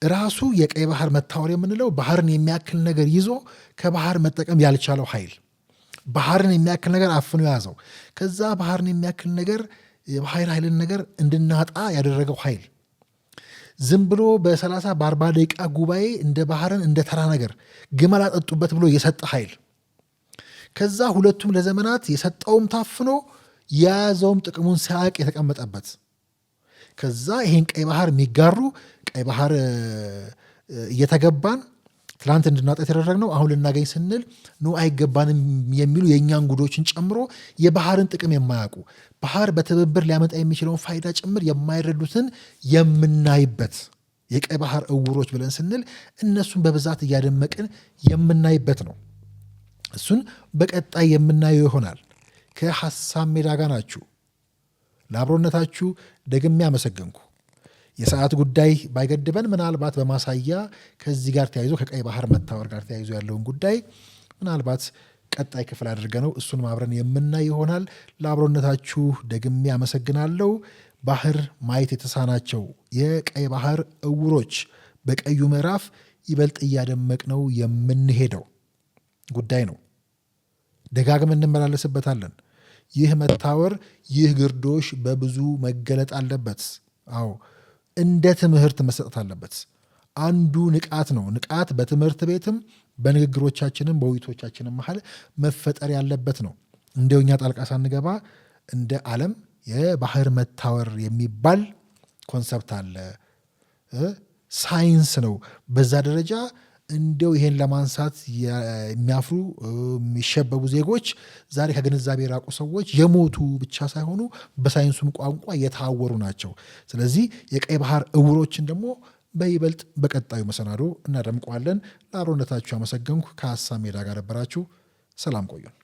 ራሱ የቀይ ባህር መታወር የምንለው ባህርን የሚያክል ነገር ይዞ ከባህር መጠቀም ያልቻለው ኃይል ባህርን የሚያክል ነገር አፍኖ የያዘው ከዛ ባህርን የሚያክል ነገር የባህር ኃይልን ነገር እንድናጣ ያደረገው ኃይል ዝም ብሎ በ30 በ40 ደቂቃ ጉባኤ እንደ ባህርን እንደ ተራ ነገር ግመል አጠጡበት ብሎ የሰጠ ኃይል ከዛ ሁለቱም ለዘመናት የሰጠውም ታፍኖ የያዘውም ጥቅሙን ሳያቅ የተቀመጠበት ከዛ ይሄን ቀይ ባህር የሚጋሩ ቀይ ባህር እየተገባን ትላንት እንድናጣ የተደረግነው አሁን ልናገኝ ስንል ኑ አይገባንም የሚሉ የእኛን ጉዶችን ጨምሮ የባህርን ጥቅም የማያውቁ ባህር በትብብር ሊያመጣ የሚችለውን ፋይዳ ጭምር የማይረዱትን የምናይበት የቀይ ባህር እውሮች ብለን ስንል እነሱን በብዛት እያደመቅን የምናይበት ነው። እሱን በቀጣይ የምናየው ይሆናል። ከሀሳብ ሜዳ ጋር ናችሁ። ለአብሮነታችሁ ደግሜ አመሰገንኩ። የሰዓት ጉዳይ ባይገድበን ምናልባት በማሳያ ከዚህ ጋር ተያይዞ ከቀይ ባህር መታወር ጋር ተያይዞ ያለውን ጉዳይ ምናልባት ቀጣይ ክፍል አድርገ ነው እሱን ማብረን የምናይ ይሆናል። ለአብሮነታችሁ ደግሜ አመሰግናለሁ። ባህር ማየት የተሳናቸው የቀይ ባህር እውሮች በቀዩ ምዕራፍ ይበልጥ እያደመቅነው የምንሄደው ጉዳይ ነው። ደጋግመን እንመላለስበታለን። ይህ መታወር ይህ ግርዶሽ በብዙ መገለጥ አለበት። አዎ እንደ ትምህርት መሰጠት አለበት። አንዱ ንቃት ነው። ንቃት በትምህርት ቤትም በንግግሮቻችንም በውይይቶቻችንም መሀል መፈጠር ያለበት ነው። እንደው እኛ ጣልቃ ሳንገባ እንደ ዓለም የባህር መታወር የሚባል ኮንሰፕት አለ። ሳይንስ ነው። በዛ ደረጃ እንደው ይሄን ለማንሳት የሚያፍሩ የሚሸበቡ ዜጎች ዛሬ ከግንዛቤ የራቁ ሰዎች የሞቱ ብቻ ሳይሆኑ በሳይንሱም ቋንቋ የታወሩ ናቸው። ስለዚህ የቀይ ባህር እውሮችን ደግሞ በይበልጥ በቀጣዩ መሰናዶ እናደምቀዋለን። ለአብሮነታችሁ አመሰገንኩ። ከሀሳብ ሜዳ ጋር ነበራችሁ። ሰላም ቆዩን።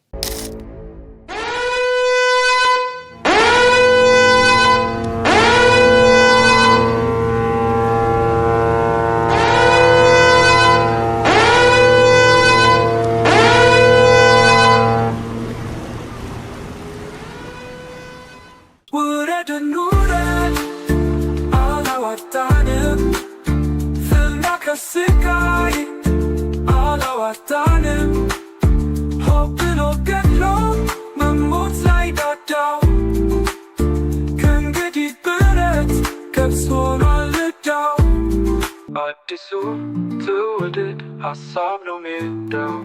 ስቃይ አላዋጣንም ሆብሎ ገድሎ መሞት ላይ ዳዳው ከእንግዲህ ብረት ገብስ ሆኗል ዕዳው አዲሱ ትውልድ ሀሳብ ነው ሜዳው